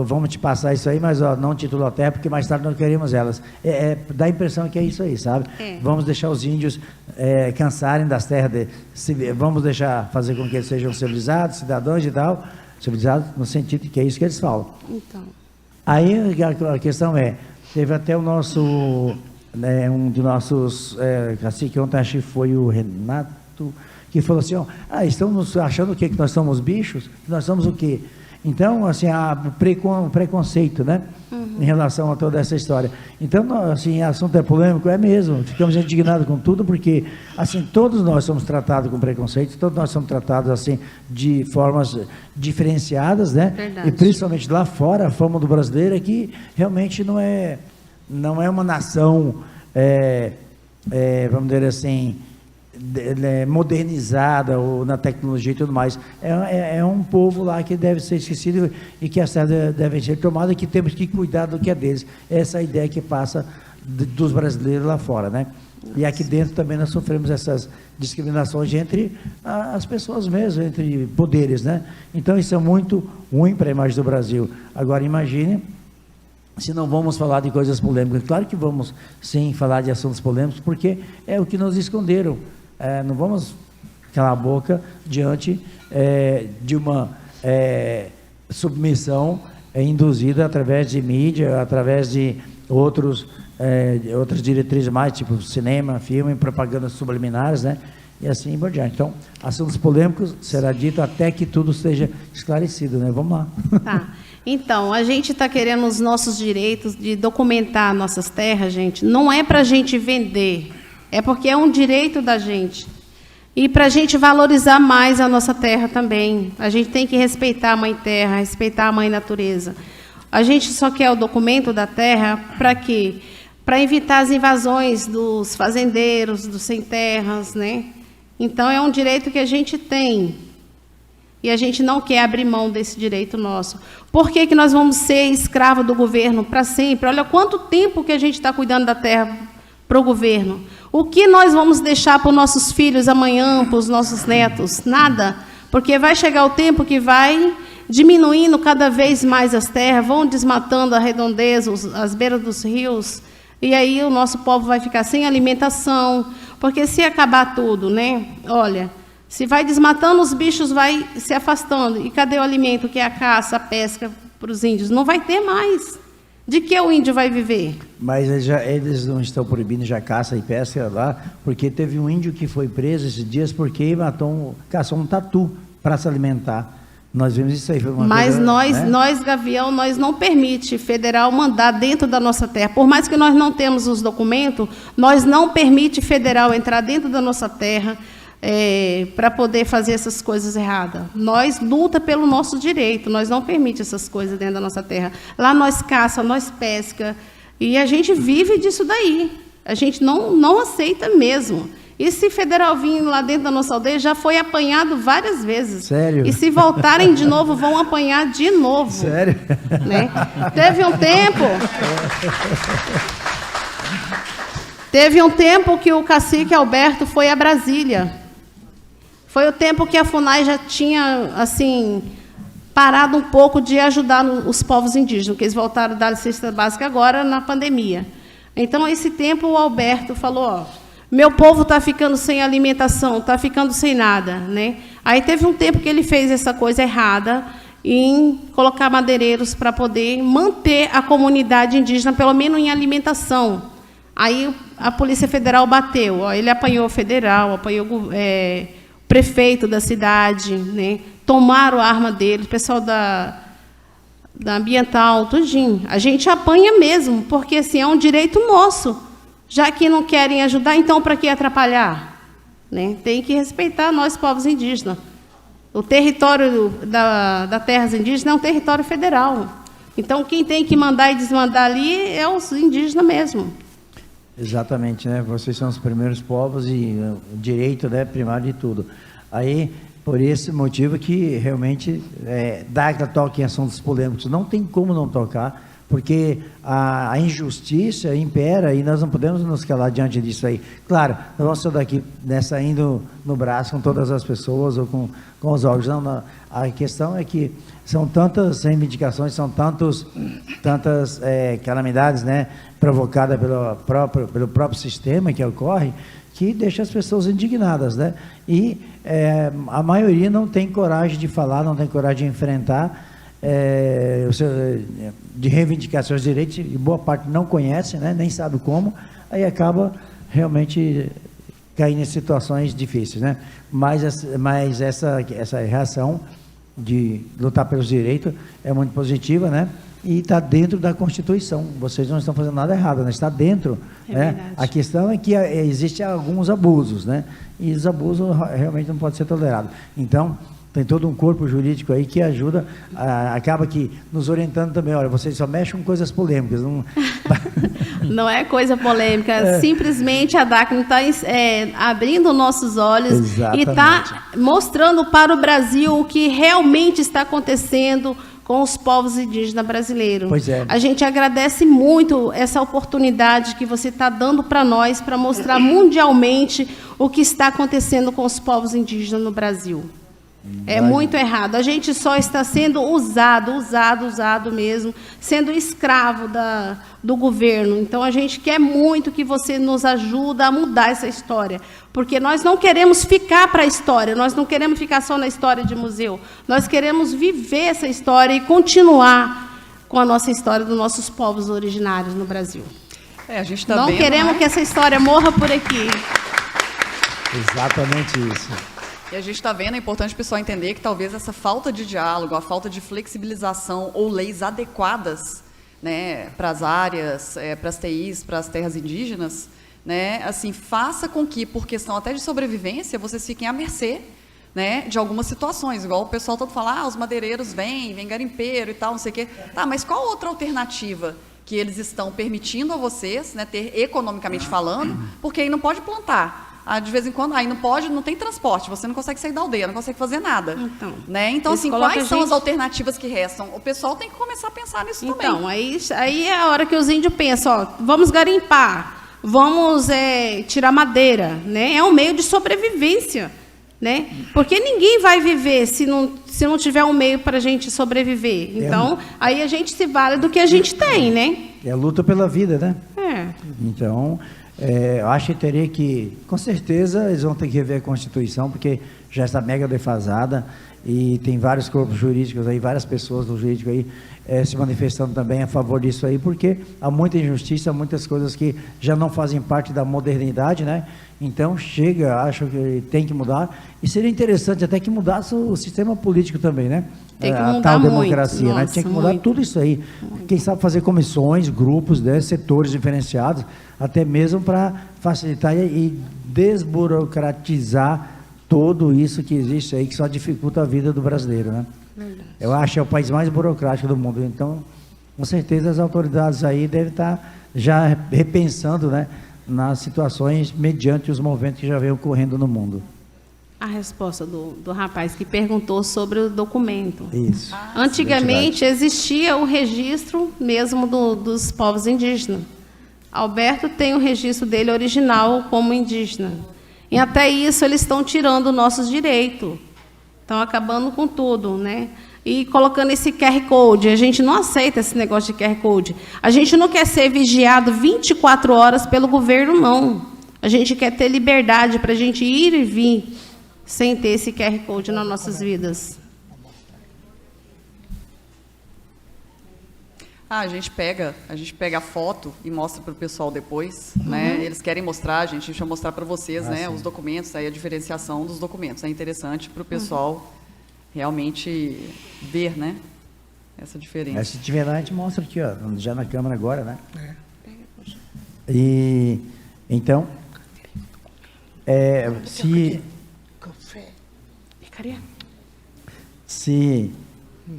vamos te passar isso aí, mas não titulou a terra, porque mais tarde nós queremos elas. Dá a impressão que é isso aí, sabe? Vamos deixar os índios cansarem das terras, vamos deixar fazer com que eles sejam civilizados, cidadãos e tal, civilizados no sentido de que é isso que eles falam. Então. Aí a questão teve até o nosso, um de nossos cacique, ontem acho que foi o Renato, que falou assim, estamos achando que nós somos bichos? Que nós somos o quê? Então, assim, há preconceito, né? Em relação a toda essa história. Então, assim, assunto é polêmico, é mesmo. Ficamos indignados com tudo, porque, assim, todos nós somos tratados com preconceito, todos nós somos tratados, assim, de formas diferenciadas, né? Verdade. E principalmente lá fora, a fama do brasileiro é que realmente não é uma nação, vamos dizer assim, modernizada ou na tecnologia e tudo mais. É um povo lá que deve ser esquecido e que as terras devem ser tomadas e que temos que cuidar do que é deles. Essa é a ideia que passa dos brasileiros lá fora, né? E aqui dentro também nós sofremos essas discriminações entre as pessoas mesmo, entre poderes, né? Então isso é muito ruim para a imagem do Brasil. Agora imagine se não vamos falar de coisas polêmicas. Claro que vamos sim falar de assuntos polêmicos, porque é o que nos esconderam. Não vamos calar a boca diante de uma submissão induzida através de mídia, através de outras diretrizes mais, tipo cinema, filme, propagandas subliminares, né? E assim por diante. Então, assuntos polêmicos será dito até que tudo seja esclarecido, né? Vamos lá. Tá. Então, a gente está querendo os nossos direitos de documentar nossas terras, gente. Não é para a gente vender, é porque é um direito da gente. E para a gente valorizar mais a nossa terra também. A gente tem que respeitar a mãe terra, respeitar a mãe natureza. A gente só quer o documento da terra para quê? Para evitar as invasões dos fazendeiros, dos sem terras, né? Então, é um direito que a gente tem. E a gente não quer abrir mão desse direito nosso. Por que nós vamos ser escravo do governo para sempre? Olha quanto tempo que a gente está cuidando da terra para o governo. O que nós vamos deixar para os nossos filhos amanhã, para os nossos netos? Nada, porque vai chegar o tempo que vai diminuindo cada vez mais as terras, vão desmatando a redondeza, as beiras dos rios, e aí o nosso povo vai ficar sem alimentação, porque se acabar tudo, né? Olha, se vai desmatando, os bichos vai se afastando, e cadê o alimento, que é a caça, a pesca para os índios? Não vai ter mais. De que o índio vai viver? Mas eles não estão proibindo já caça e pesca lá, porque teve um índio que foi preso esses dias porque caçou um tatu para se alimentar. Nós vimos isso aí. Foi uma Mas coisa, nós, Gavião, nós não permite federal mandar dentro da nossa terra. Por mais que nós não temos os documentos, nós não permite federal entrar dentro da nossa terra para poder fazer essas coisas erradas. Nós luta pelo nosso direito, nós não permite essas coisas dentro da nossa terra. Lá nós caça, nós pesca, e a gente vive disso daí. A gente não aceita mesmo. E se federal vir lá dentro da nossa aldeia, já foi apanhado várias vezes. Sério? E se voltarem de novo, vão apanhar de novo. Sério? Né? Teve um tempo que o cacique Alberto foi a Brasília. Foi o tempo que a FUNAI já tinha, assim, parado um pouco de ajudar os povos indígenas, que eles voltaram da cesta básica agora na pandemia. Então, esse tempo, o Alberto falou, ó, meu povo está ficando sem alimentação, está ficando sem nada, né? Aí teve um tempo que ele fez essa coisa errada em colocar madeireiros para poder manter a comunidade indígena, pelo menos em alimentação. Aí a Polícia Federal bateu, ó, ele apanhou o federal, apanhou o prefeito da cidade, né? Tomaram a arma dele, o pessoal da ambiental, tudinho. A gente apanha mesmo, porque assim, é um direito nosso. Já que não querem ajudar, então para que atrapalhar? Né? Tem que respeitar nós, povos indígenas. O território da terras indígenas é um território federal. Então, quem tem que mandar e desmandar ali é os indígenas mesmo. Exatamente, né? Vocês são os primeiros povos e o direito, né, primário de tudo. Aí, por esse motivo que realmente dá que toque em assuntos polêmicos. Não tem como não tocar, porque a injustiça impera e nós não podemos nos calar diante disso aí. Claro, nós vamos sair daqui saindo no braço com todas as pessoas ou com os órgãos. Não, a questão é que são tantas reivindicações, são tantas calamidades, né, provocadas pelo próprio sistema que ocorre, que deixa as pessoas indignadas, né? E a maioria não tem coragem de falar, não tem coragem de enfrentar de reivindicar seus direitos, e boa parte não conhece, né, nem sabe como, aí acaba realmente caindo em situações difíceis, né? Mas essa reação de lutar pelos direitos é muito positiva, né? E está dentro da Constituição. Vocês não estão fazendo nada errado, né? Está dentro. Né? A questão é que existem alguns abusos, né? E os abusos realmente não podem ser tolerados. Então, tem todo um corpo jurídico aí que ajuda, acaba que nos orientando também. Olha, vocês só mexem com coisas polêmicas. Não é coisa polêmica, simplesmente a DACN está abrindo nossos olhos. Exatamente. E está mostrando para o Brasil o que realmente está acontecendo com os povos indígenas brasileiros. Pois é. A gente agradece muito essa oportunidade que você está dando para nós, para mostrar mundialmente o que está acontecendo com os povos indígenas no Brasil. É muito errado. A gente só está sendo usado mesmo, sendo escravo do governo. Então, a gente quer muito que você nos ajude a mudar essa história, porque nós não queremos ficar para a história, nós não queremos ficar só na história de museu, nós queremos viver essa história e continuar com a nossa história dos nossos povos originários no Brasil. A gente tá não vendo, queremos que essa história morra por aqui. Exatamente isso. E a gente está vendo, é importante o pessoal entender que talvez essa falta de diálogo, a falta de flexibilização ou leis adequadas, né, para as áreas, para as TIs, para as terras indígenas, né, assim, faça com que, por questão até de sobrevivência, vocês fiquem à mercê, né, de algumas situações. Igual o pessoal todo fala, os madeireiros vem garimpeiro e tal, não sei o quê. Tá, mas qual outra alternativa que eles estão permitindo a vocês, né, ter economicamente falando, porque aí não pode plantar. De vez em quando, aí não tem transporte, você não consegue sair da aldeia, não consegue fazer nada. Então, né? Então assim, quais são as alternativas que restam? O pessoal tem que começar a pensar nisso também. Então, aí é a hora que os índios pensam, vamos garimpar. vamos tirar madeira, né? É um meio de sobrevivência, né? Porque ninguém vai viver se não tiver um meio para a gente sobreviver. Então, aí a gente se vale do que a gente tem, né? É a luta pela vida, né? É. Então, eu acho que teria que, com certeza, eles vão ter que rever a Constituição, porque já está mega defasada e tem vários corpos jurídicos aí, várias pessoas do jurídico aí se manifestando também a favor disso aí, porque há muita injustiça, muitas coisas que já não fazem parte da modernidade, né? Então, acho que tem que mudar, e seria interessante até que mudasse o sistema político também, né? Tem que a mudar tal muito. democracia, né? Nossa, Tinha que mudar muito. tudo isso aí. Quem sabe fazer comissões, grupos, né, setores diferenciados, até mesmo para facilitar e desburocratizar tudo isso que existe aí, que só dificulta a vida do brasileiro, né? Eu acho que é o país mais burocrático do mundo. Então, com certeza, as autoridades aí devem estar já repensando, né, nas situações mediante os movimentos que já vem ocorrendo no mundo. A resposta do rapaz que perguntou sobre o documento. Isso. Antigamente existia o registro mesmo dos povos indígenas. Alberto tem o registro dele original como indígena. E até isso eles estão tirando nossos direitos. Estão acabando com tudo, né? E colocando esse QR Code. A gente não aceita esse negócio de QR Code. A gente não quer ser vigiado 24 horas pelo governo, não. A gente quer ter liberdade para a gente ir e vir sem ter esse QR Code nas nossas vidas. A gente pega a foto e mostra para o pessoal depois, né? Eles querem mostrar, a gente vai mostrar para vocês, né? Os documentos, aí a diferenciação dos documentos. É interessante para o pessoal realmente ver, né? Essa diferença. Se tiver lá, a gente mostra aqui, ó, já na câmera agora, né? E então, se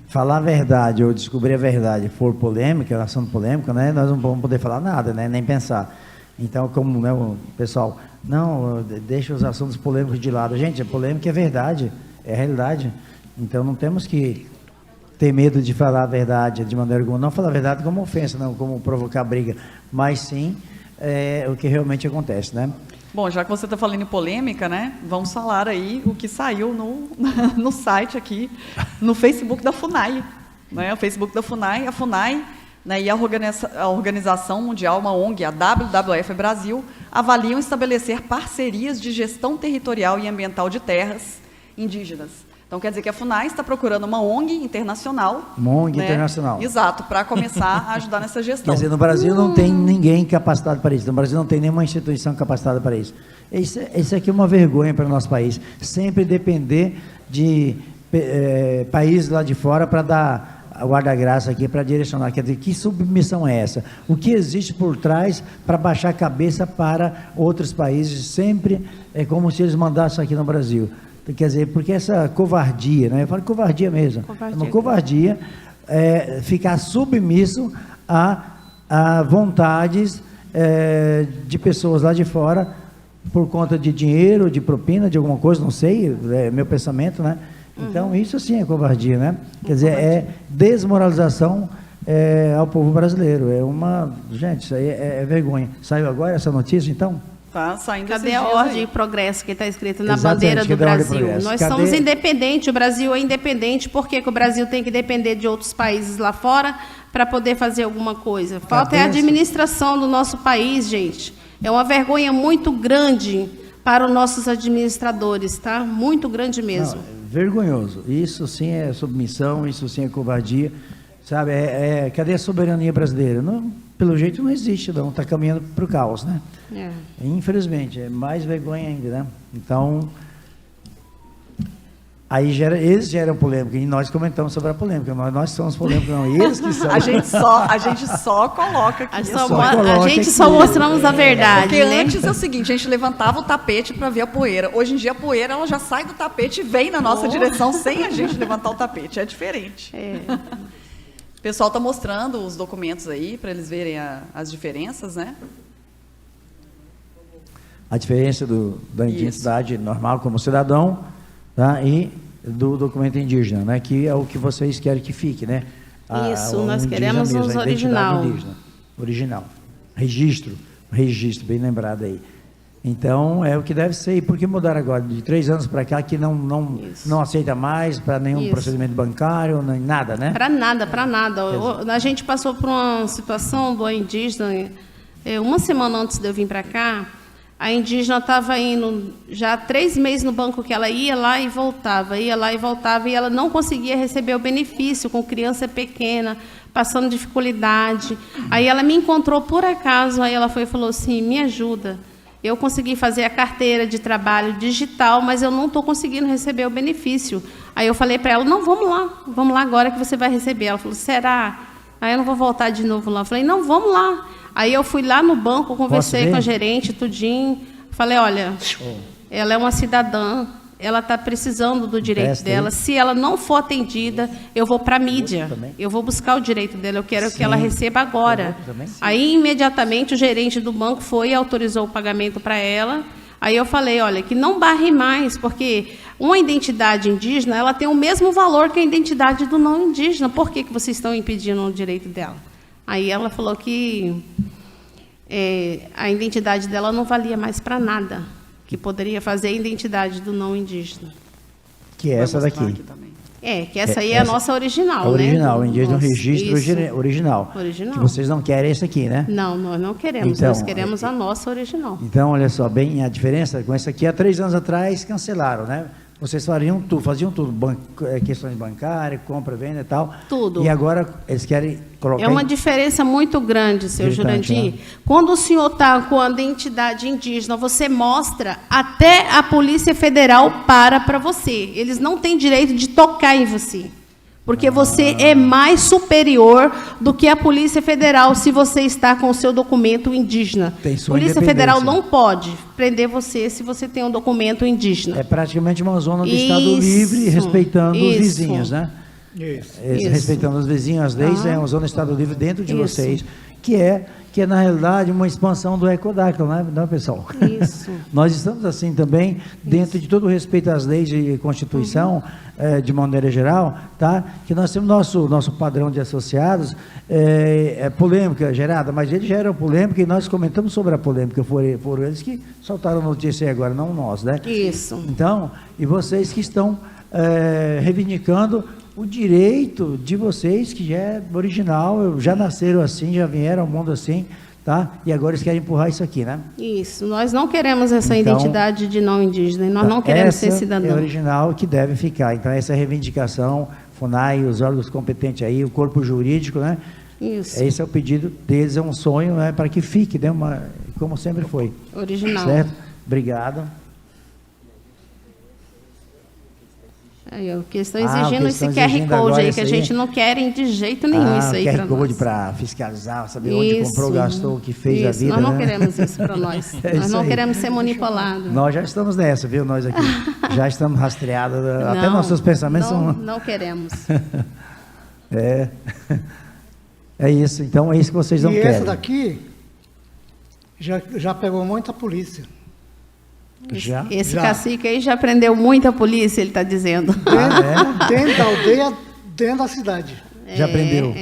falar a verdade ou descobrir a verdade for polêmica, assunto polêmico, né, nós não vamos poder falar nada, né, nem pensar. Então, como, né, o pessoal, não, deixa os assuntos polêmicos de lado. Gente, a polêmica é verdade, é realidade. Então, não temos que ter medo de falar a verdade de maneira alguma. Não falar a verdade como ofensa, não como provocar briga, mas sim o que realmente acontece, né? Bom, já que você está falando em polêmica, né? Vamos falar aí o que saiu no site aqui, no Facebook da FUNAI. Né? O Facebook da FUNAI, a FUNAI, né, e a Organização Mundial, uma ONG, a WWF Brasil, avaliam estabelecer parcerias de gestão territorial e ambiental de terras indígenas. Então, quer dizer que a FUNAI está procurando uma ONG internacional. Uma ONG, né? internacional. Exato, para começar a ajudar nessa gestão. Quer dizer, no Brasil não tem ninguém capacitado para isso. No Brasil não tem nenhuma instituição capacitada para isso. Isso aqui é uma vergonha para o nosso país. Sempre depender de países lá de fora para dar o guarda-graça aqui, para direcionar. Quer dizer, que submissão é essa? O que existe por trás para baixar a cabeça para outros países? Sempre é como se eles mandassem aqui no Brasil. Quer dizer, porque essa covardia, né? Eu falo covardia mesmo. É uma covardia ficar submisso a vontades de pessoas lá de fora por conta de dinheiro, de propina, de alguma coisa, não sei, é meu pensamento, né? Então, isso sim é covardia, né? Quer dizer, é desmoralização ao povo brasileiro. Gente, isso aí é vergonha. Saiu agora essa notícia, então? Tá saindo. Cadê a ordem de progresso que está escrita na Exatamente, bandeira do cadê a ordem de Brasil? progresso? Nós Cadê? somos independentes, o Brasil é independente. Por que o Brasil tem que depender de outros países lá fora para poder fazer alguma coisa? Falta a administração do nosso país, gente. É uma vergonha muito grande para os nossos administradores, tá? Muito grande mesmo. Não, vergonhoso. Isso sim é submissão, isso sim é covardia. Sabe, cadê a soberania brasileira? Não, pelo jeito não existe, não. Está caminhando para o caos, né? Infelizmente, é mais vergonha ainda, né? Então, aí eles geram polêmica, e nós comentamos sobre a polêmica. Nós somos polêmicos, não, eles que são. A gente só coloca aqui. A gente só mostramos a verdade, Porque né? antes é o seguinte, a gente levantava o tapete para ver a poeira. Hoje em dia a poeira ela já sai do tapete e vem na nossa direção sem a gente levantar o tapete. É diferente. O pessoal está mostrando os documentos aí para eles verem as diferenças, né? A diferença da identidade normal como cidadão, tá? E do documento indígena, né? Que é o que vocês querem que fique, Isso, nós queremos os original. Original. Registro, registro, bem lembrado aí. Então, é o que deve ser. E por que mudar agora? De 3 anos para cá, que não aceita mais para nenhum Isso. procedimento bancário, nem nada, né? Para nada, para nada. A gente passou por uma situação do indígena, uma semana antes de eu vir para cá, a indígena estava indo já 3 meses no banco que ela ia lá e voltava, e ela não conseguia receber o benefício com criança pequena, passando dificuldade. Aí ela me encontrou por acaso, aí ela foi e falou assim, me ajuda. Eu consegui fazer a carteira de trabalho digital, mas eu não estou conseguindo receber o benefício. Aí eu falei para ela, não, vamos lá agora que você vai receber. Ela falou, será? Aí eu não vou voltar de novo lá. Eu falei, não, vamos lá. Aí eu fui lá no banco, conversei com a gerente, tudinho. Falei, olha, ela é uma cidadã, ela está precisando do direito dela. Se ela não for atendida, eu vou para a mídia. Eu vou buscar o direito dela. Eu quero que ela receba agora. Aí, imediatamente, o gerente do banco foi e autorizou o pagamento para ela. Aí eu falei, olha, que não barre mais, porque uma identidade indígena, ela tem o mesmo valor que a identidade do não indígena. Por que vocês estão impedindo o direito dela? Aí ela falou que a identidade dela não valia mais para nada, que poderia fazer a identidade do não indígena. Que é essa daqui. Que essa aí é a nossa original, a original, né? o indígena, o registro original. Original. Que vocês não querem esse aqui, né? Não, nós não queremos, então, nós queremos a nossa original. Então, olha só, bem a diferença com essa aqui, há 3 anos atrás cancelaram, né? Vocês faziam tudo, questões bancárias, compra, venda e tal. Tudo. E agora eles querem colocar... É uma diferença muito grande, seu Gritante, Jurandir. né? Quando o senhor está com a identidade indígena, você mostra, até a Polícia Federal para você. Eles não têm direito de tocar em você. Porque você é mais superior do que a Polícia Federal se você está com o seu documento indígena. Tem A sua Polícia Federal independência. não pode prender você se você tem um documento indígena. É praticamente uma zona do Estado livre, respeitando os vizinhos, né? Isso. Respeitando os vizinhos, as leis, é uma zona do Estado livre dentro de vocês, que é, na realidade, uma expansão do Ecodactyl, não é, pessoal? Isso. Nós estamos, assim, também, dentro de todo o respeito às leis e Constituição, de maneira geral, tá? Que nós temos nosso padrão de associados, polêmica gerada, mas eles geram polêmica e nós comentamos sobre a polêmica, foram eles que soltaram a notícia aí agora, não nós, né? Isso. Então, e vocês que estão reivindicando o direito de vocês, que já é original, já nasceram assim, já vieram ao mundo assim, tá? E agora eles querem empurrar isso aqui, né? Isso. Nós não queremos essa Então, identidade de não indígena, nós não queremos ser cidadão. É original que deve ficar. Então, essa reivindicação, FUNAI, os órgãos competentes aí, o corpo jurídico, né? Isso. Esse é o pedido deles, é um sonho, né? Para que fique, né? Como sempre foi. Original. Certo? Obrigado. Aí, ó, que estão exigindo esse QR exigindo Code agora aí, esse que a aí. gente não quer de jeito nenhum isso aí para QR Code nós. para fiscalizar, saber onde comprou, gastou, o que fez a Isso, vida. nós não né? queremos isso para nós. É Nós isso não aí. queremos ser manipulados. Nós já estamos nessa, viu? Nós aqui. Já estamos rastreados. Até nossos pensamentos não, são. não queremos. É isso. Então, é isso que vocês não E querem. essa daqui já pegou muita polícia. Já? Esse Já. cacique aí já prendeu muita polícia, ele está dizendo. Dentro da aldeia, dentro da cidade. Já prendeu?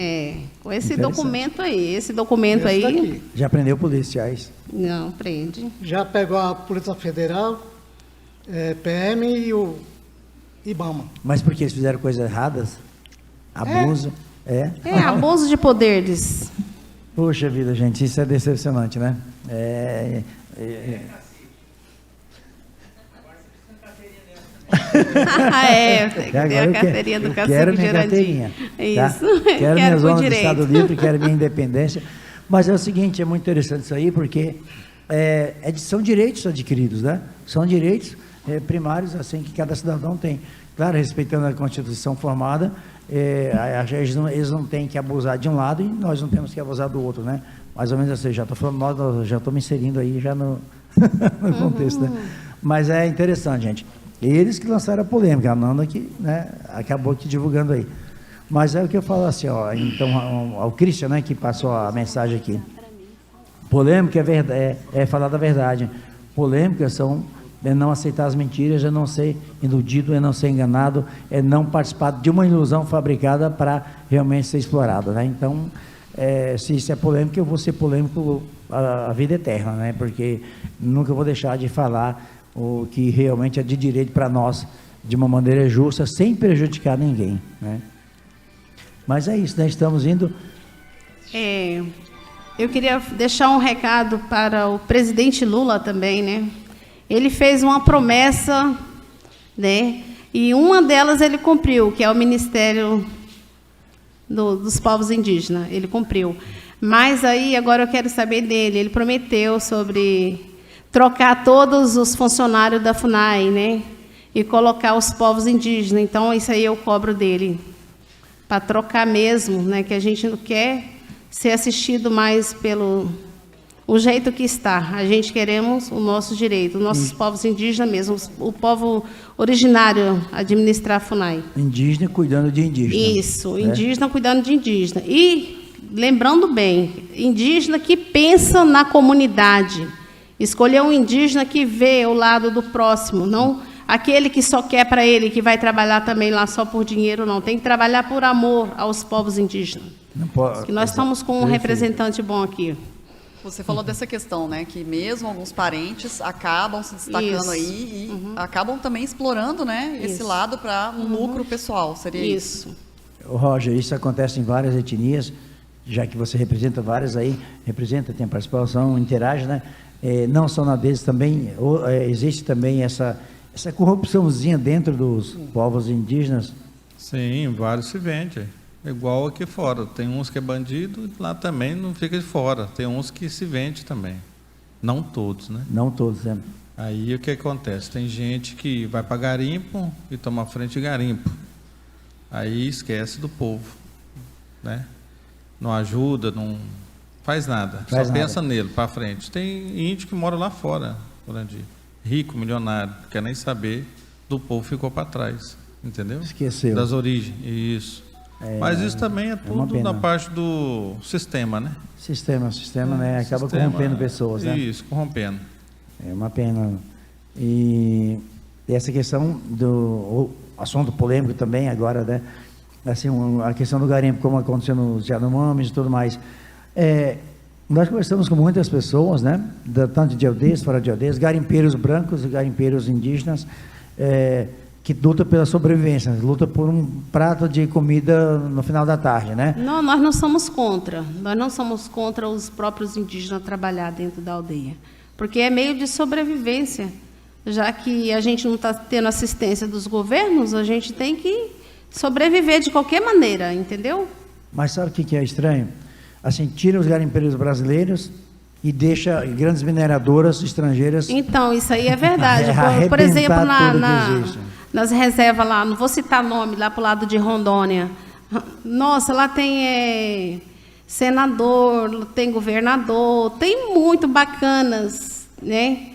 Com esse Interessante. documento aí. Esse documento Esse aí. daqui. Já prendeu policiais. Não, prende. Já pegou a Polícia Federal, PM e o IBAMA. Mas porque eles fizeram coisas erradas? Abuso? É? Abuso de poderes. Puxa vida, gente, isso é decepcionante, né? Tem que ter Agora a eu carteirinha do quero cacique minha Jurandir. carteirinha, tá? Isso. Quero minha com zona do direito. Estado livre, quero minha independência. Mas é o seguinte, é muito interessante isso aí, porque são direitos adquiridos, né? São direitos primários, assim, que cada cidadão tem. Claro, respeitando a Constituição formada, eles não têm que abusar de um lado e nós não temos que abusar do outro, né? Mais ou menos assim, já estou falando nós, já estou me inserindo aí já no contexto, né? Mas é interessante, gente. Eles que lançaram a polêmica, a Nanda que, né, acabou aqui divulgando aí. Mas é o que eu falo assim, ó, então, ao Christian, né, que passou a mensagem aqui. Polêmica é falar da verdade. Polêmicas são não aceitar as mentiras, é não ser iludido, é não ser enganado, é não participar de uma ilusão fabricada para realmente ser explorada, né? Então, se isso é polêmica, eu vou ser polêmico a vida eterna, né? Porque nunca vou deixar de falar o que realmente é de direito para nós, de uma maneira justa, sem prejudicar ninguém, né? Mas é isso, né? Estamos indo... Eu queria deixar um recado para o presidente Lula também, né? Ele fez uma promessa, né? E uma delas ele cumpriu, que é o Ministério dos Povos Indígenas. Ele cumpriu. Mas aí, agora eu quero saber dele. Ele prometeu sobre trocar todos os funcionários da FUNAI, né? E colocar os povos indígenas. Então, isso aí eu cobro dele. Para trocar mesmo, né? Que a gente não quer ser assistido mais pelo o jeito que está. A gente queremos o nosso direito, os nossos povos indígenas mesmo, o povo originário administrar a FUNAI. Indígena cuidando de indígena. Isso, indígena cuidando de indígena. E, lembrando bem, indígena que pensa na comunidade. Escolher um indígena que vê o lado do próximo, não aquele que só quer para ele, que vai trabalhar também lá só por dinheiro, não. Tem que trabalhar por amor aos povos indígenas. Não pode, que nós estamos com um representante bom aqui. Você falou dessa questão, né, que mesmo alguns parentes acabam se destacando aí e acabam também explorando, né, esse lado para um lucro pessoal, seria isso? Roger, isso acontece em várias etnias, já que você representa várias aí, tem participação, interage, né? Não só na deles também, existe também essa corrupçãozinha dentro dos povos indígenas. Sim, vários se vendem. Igual aqui fora. Tem uns que é bandido, lá também não fica de fora. Tem uns que se vende também. Não todos, né? Não todos, né? Aí o que acontece? Tem gente que vai para garimpo e toma frente de garimpo. Aí esquece do povo, né? Não ajuda, não faz nada. Só pensa nele, para frente. Tem índio que mora lá fora, Jurandir. Rico, milionário, não quer nem saber do povo, ficou para trás. Entendeu? Esqueceu. Das origens, isso. Mas isso também é tudo da parte do sistema, né? Sistema, né? Acaba corrompendo pessoas, né? Isso, corrompendo. É uma pena. E essa questão do assunto polêmico também agora, né? Assim, a questão do garimpo, como aconteceu nos Yanomamis e tudo mais. Nós conversamos com muitas pessoas, né? Tanto de aldeias, fora de aldeias, garimpeiros brancos e garimpeiros indígenas, que luta pela sobrevivência, luta por um prato de comida no final da tarde, né? Não, nós não somos contra. Nós não somos contra os próprios indígenas trabalhar dentro da aldeia. Porque é meio de sobrevivência. Já que a gente não está tendo assistência dos governos, a gente tem que sobreviver de qualquer maneira, entendeu? Mas sabe o que é estranho? Assim, tira os garimpeiros brasileiros e deixa grandes mineradoras estrangeiras... Então, isso aí é verdade. Por exemplo, nas reservas lá, não vou citar nome, lá para o lado de Rondônia. Nossa, lá tem senador, tem governador, tem muito bacanas, né?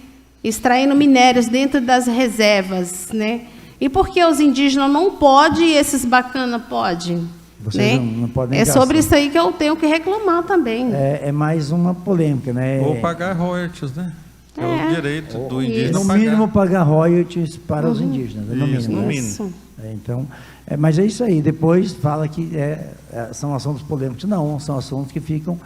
Extraindo minérios dentro das reservas, né? E por que os indígenas não podem e esses bacanas podem? Vocês né? não podem sobre isso aí que eu tenho que reclamar também. É mais uma polêmica, né? Ou pagar royalties, né? É o direito do indígena no mínimo pagar royalties para os indígenas, no mínimo. Então, mas é isso aí. Depois fala que são assuntos polêmicos. Não, são assuntos que ficam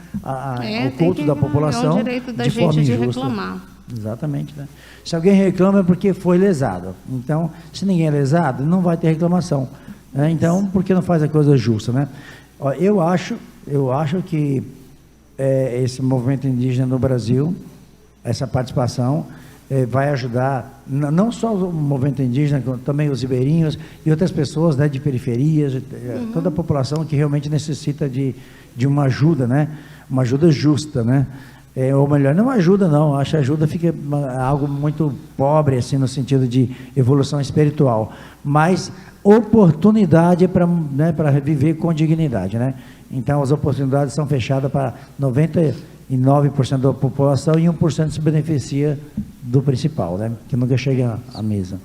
ocultos da população é o direito da de gente forma de injusta. reclamar. Exatamente, né? Se alguém reclama é porque foi lesado. Então, se ninguém é lesado, não vai ter reclamação. Né? Então, por que não faz a coisa justa, né? Ó, eu acho que esse movimento indígena no Brasil, essa participação, vai ajudar, não só o movimento indígena, também os ribeirinhos e outras pessoas, né, de periferias, toda a população que realmente necessita de uma ajuda, né? Uma ajuda justa, né? Ou melhor, não ajuda não, acho que a ajuda fica algo muito pobre, assim, no sentido de evolução espiritual, mas oportunidade para, né, para viver com dignidade, né? Então, as oportunidades são fechadas para 99% da população e 1% se beneficia do principal, né? Que nunca chega à mesa.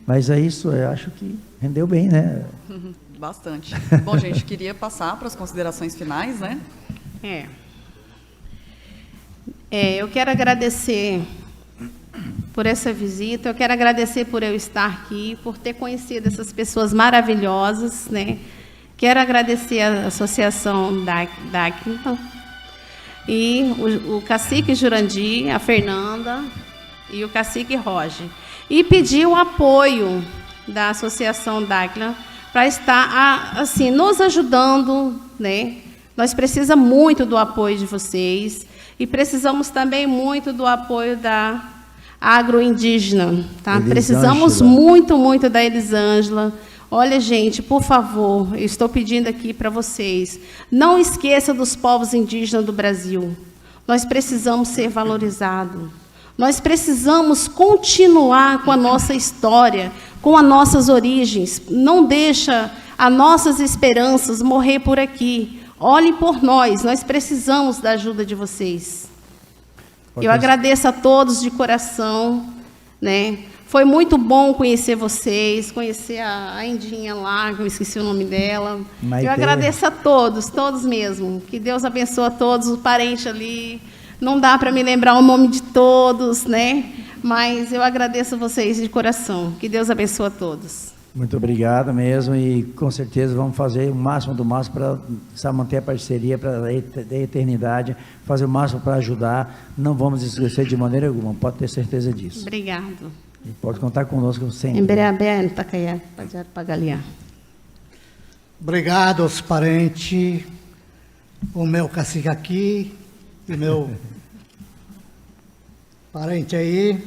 Mas é isso, eu acho que rendeu bem, né? Bastante. Bom, gente, queria passar para as considerações finais, né? Eu quero agradecer por essa visita, eu quero agradecer por eu estar aqui, por ter conhecido essas pessoas maravilhosas, né? Quero agradecer a Associação DACNIPA, e o cacique Jurandir, a Fernanda e o cacique Roger. E pedir o apoio da Associação Dáquila para estar assim, nos ajudando, né? Nós precisamos muito do apoio de vocês e precisamos também muito do apoio da agroindígena, tá? Precisamos muito da Elisângela. Olha, gente, por favor, eu estou pedindo aqui para vocês, não esqueça dos povos indígenas do Brasil. Nós precisamos ser valorizados. Nós precisamos continuar com a nossa história, com as nossas origens. Não deixa as nossas esperanças morrer por aqui. Olhem por nós precisamos da ajuda de vocês. Eu agradeço a todos de coração, né? Foi muito bom conhecer vocês, conhecer a Indinha lá, que eu esqueci o nome dela. Eu agradeço a todos mesmo. Que Deus abençoe a todos, os parentes ali. Não dá para me lembrar o nome de todos, né? Mas eu agradeço a vocês de coração. Que Deus abençoe a todos. Muito obrigado mesmo, e com certeza vamos fazer o máximo do máximo para manter a parceria para a eternidade, fazer o máximo para ajudar. Não vamos esquecer de maneira alguma, pode ter certeza disso. Obrigado. E pode contar conosco sempre. Obrigado aos parentes, o meu cacique aqui e meu parente aí.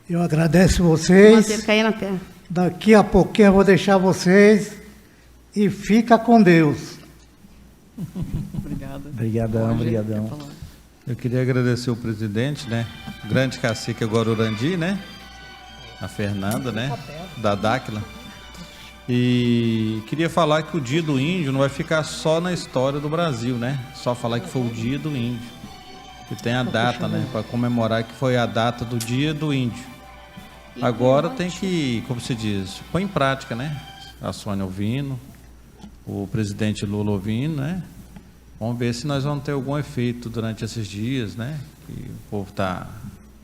Eu agradeço vocês. Cair na terra. Daqui a pouquinho eu vou deixar vocês e fica com Deus. Obrigada. Obrigadão. Eu queria agradecer o presidente, né? O grande cacique Guarurandi, né? A Fernanda, né? Da Dáquila. E queria falar que o Dia do Índio não vai ficar só na história do Brasil, né? Só falar que foi o Dia do Índio. Que tem a data, né? Para comemorar que foi a data do Dia do Índio. Agora tem que, como se diz, pôr em prática, né? A Sônia ouvindo, o presidente Lula ouvindo, né? Vamos ver se nós vamos ter algum efeito durante esses dias, né? Que o povo está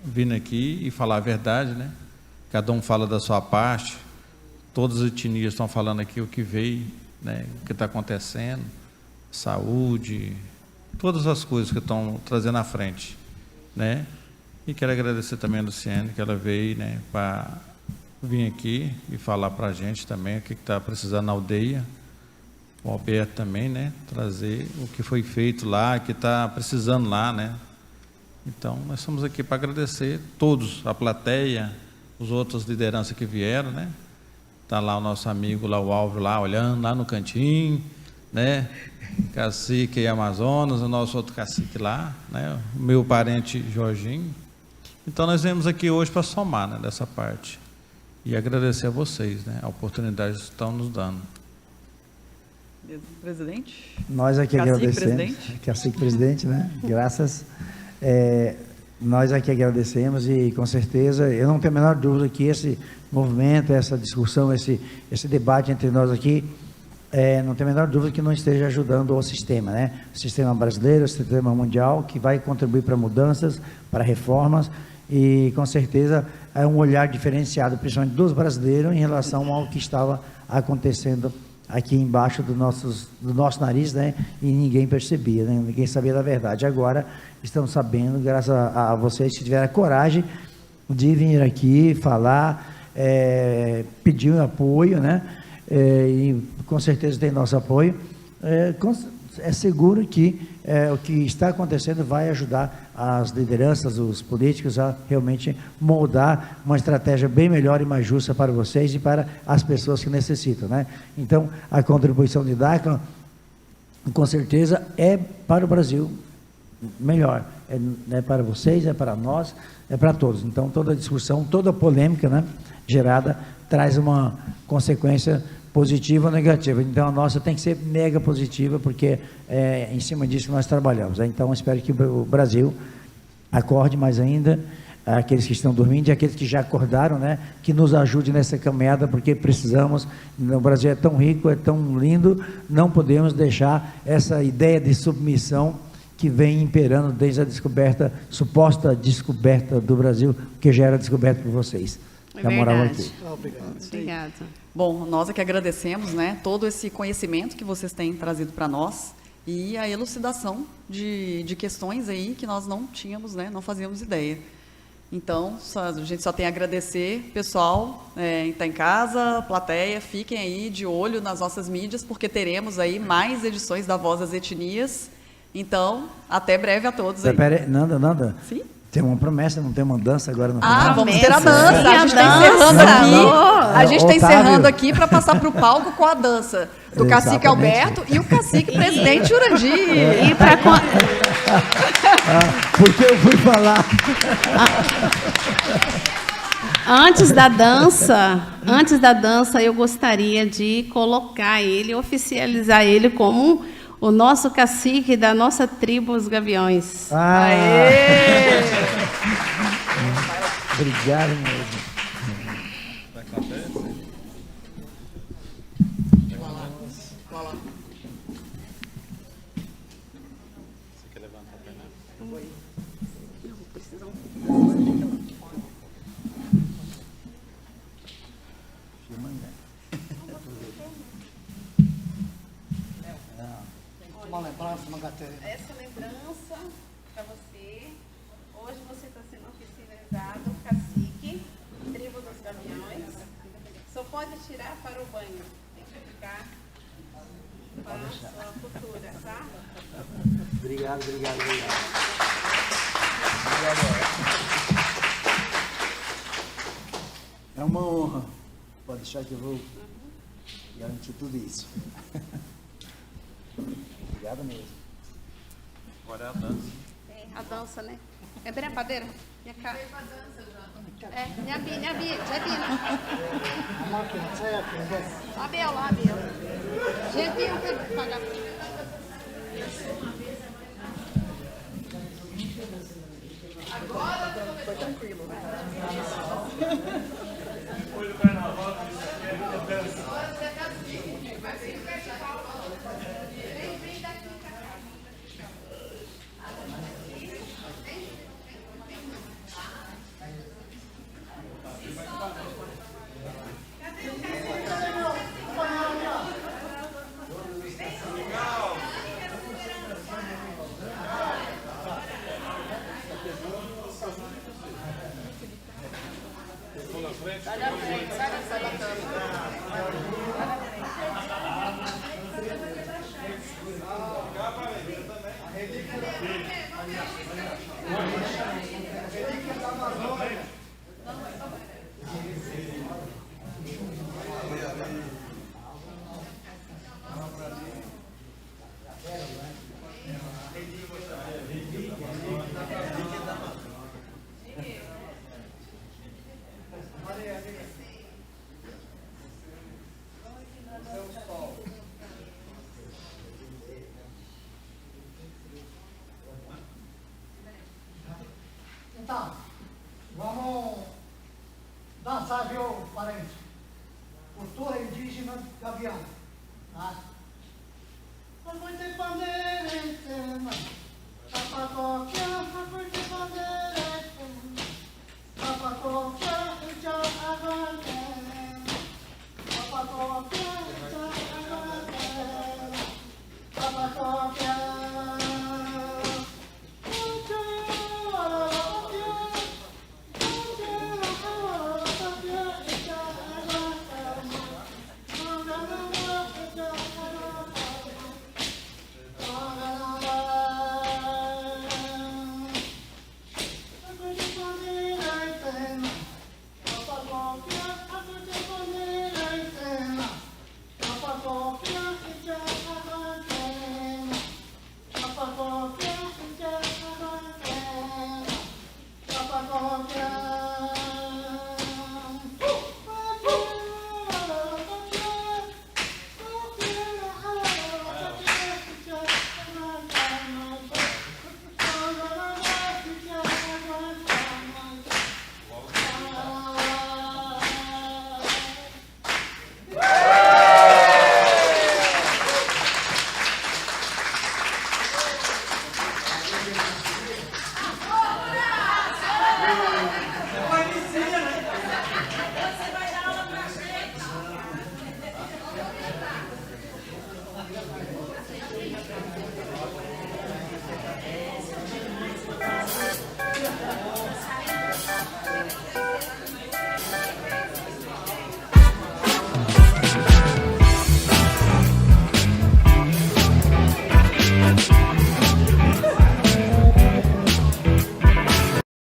vindo aqui e falar a verdade, né? Cada um fala da sua parte, todas as etnias estão falando aqui o que veio, né? O que está acontecendo, saúde, todas as coisas que estão trazendo à frente, né? E quero agradecer também a Luciane, que ela veio, né, para vir aqui e falar para a gente também o que está precisando na aldeia. O Alberto também, né, trazer o que foi feito lá, que está precisando lá, né. Então, nós estamos aqui para agradecer todos, a plateia, os outros lideranças que vieram, né. Está lá o nosso amigo, lá o Álvaro, lá olhando, lá no cantinho, né. Cacique e Amazonas, o nosso outro cacique lá, né, o meu parente Jorginho. Então, nós viemos aqui hoje para somar, né, dessa parte. E agradecer a vocês, né, a oportunidade que estão nos dando. Presidente? Nós aqui agradecemos. Cacique presidente, né? Graças. Nós aqui agradecemos e, com certeza, eu não tenho a menor dúvida que esse movimento, essa discussão, esse debate entre nós aqui, não tenho a menor dúvida que não esteja ajudando o sistema, né? O sistema brasileiro, o sistema mundial, que vai contribuir para mudanças, para reformas, e com certeza é um olhar diferenciado, principalmente dos brasileiros, em relação ao que estava acontecendo aqui embaixo do nosso nariz, né? E ninguém percebia, né? Ninguém sabia da verdade. Agora estamos sabendo, graças a vocês que tiveram a coragem de vir aqui falar, pedir um apoio, né? E com certeza tem nosso apoio. É seguro que o que está acontecendo vai ajudar as lideranças, os políticos a realmente moldar uma estratégia bem melhor e mais justa para vocês e para as pessoas que necessitam, né? Então, a contribuição de Dáquila, com certeza, é para o Brasil melhor. É para vocês, é para nós, é para todos. Então, toda a discussão, toda a polêmica, né, gerada traz uma consequência positiva ou negativa. Então, a nossa tem que ser mega positiva, porque é em cima disso que nós trabalhamos, né? Então, espero que o Brasil acorde mais ainda, aqueles que estão dormindo e aqueles que já acordaram, né? Que nos ajude nessa caminhada, porque precisamos. O Brasil é tão rico, é tão lindo, não podemos deixar essa ideia de submissão que vem imperando desde a suposta descoberta do Brasil, que já era descoberta por vocês. É moral aqui. Obrigada. Bom, nós é que agradecemos, né, todo esse conhecimento que vocês têm trazido para nós, e a elucidação de questões aí que nós não tínhamos, né, não fazíamos ideia. Então, a gente só tem a agradecer, pessoal, está em casa, plateia, fiquem aí de olho nas nossas mídias, porque teremos aí mais edições da Voz das Etnias. Então, até breve a todos aí. Pera, Nanda. Sim? Tem uma promessa, não tem uma dança agora no final? Vamos ter a dança. Sim, A gente a está encerrando dança. aqui. A gente está Otávio. encerrando aqui para passar para o palco com a dança do Cacique Exatamente. Alberto e o Cacique Presidente Jurandir. E para Porque eu fui falar. antes da dança, eu gostaria de colocar ele, oficializar ele como o nosso cacique da nossa tribo, os Gaviões. Aê! Obrigado mesmo. Uma lembrança, uma gateira. Essa lembrança para você. Hoje você está sendo oficializado cacique, tribo dos Gaviões. Só pode tirar para o banho. Tem que ficar para a sua cultura, tá? Obrigado. É uma honra. Pode deixar que eu vou garantir tudo isso. Obrigado mesmo. Agora é a dança. A dança, né? É brincadeira? Minha cara. Minha Bina. A máquina, sai aqui, Lá, Bel. Gente, eu tenho que pagar. Foi tranquilo, né?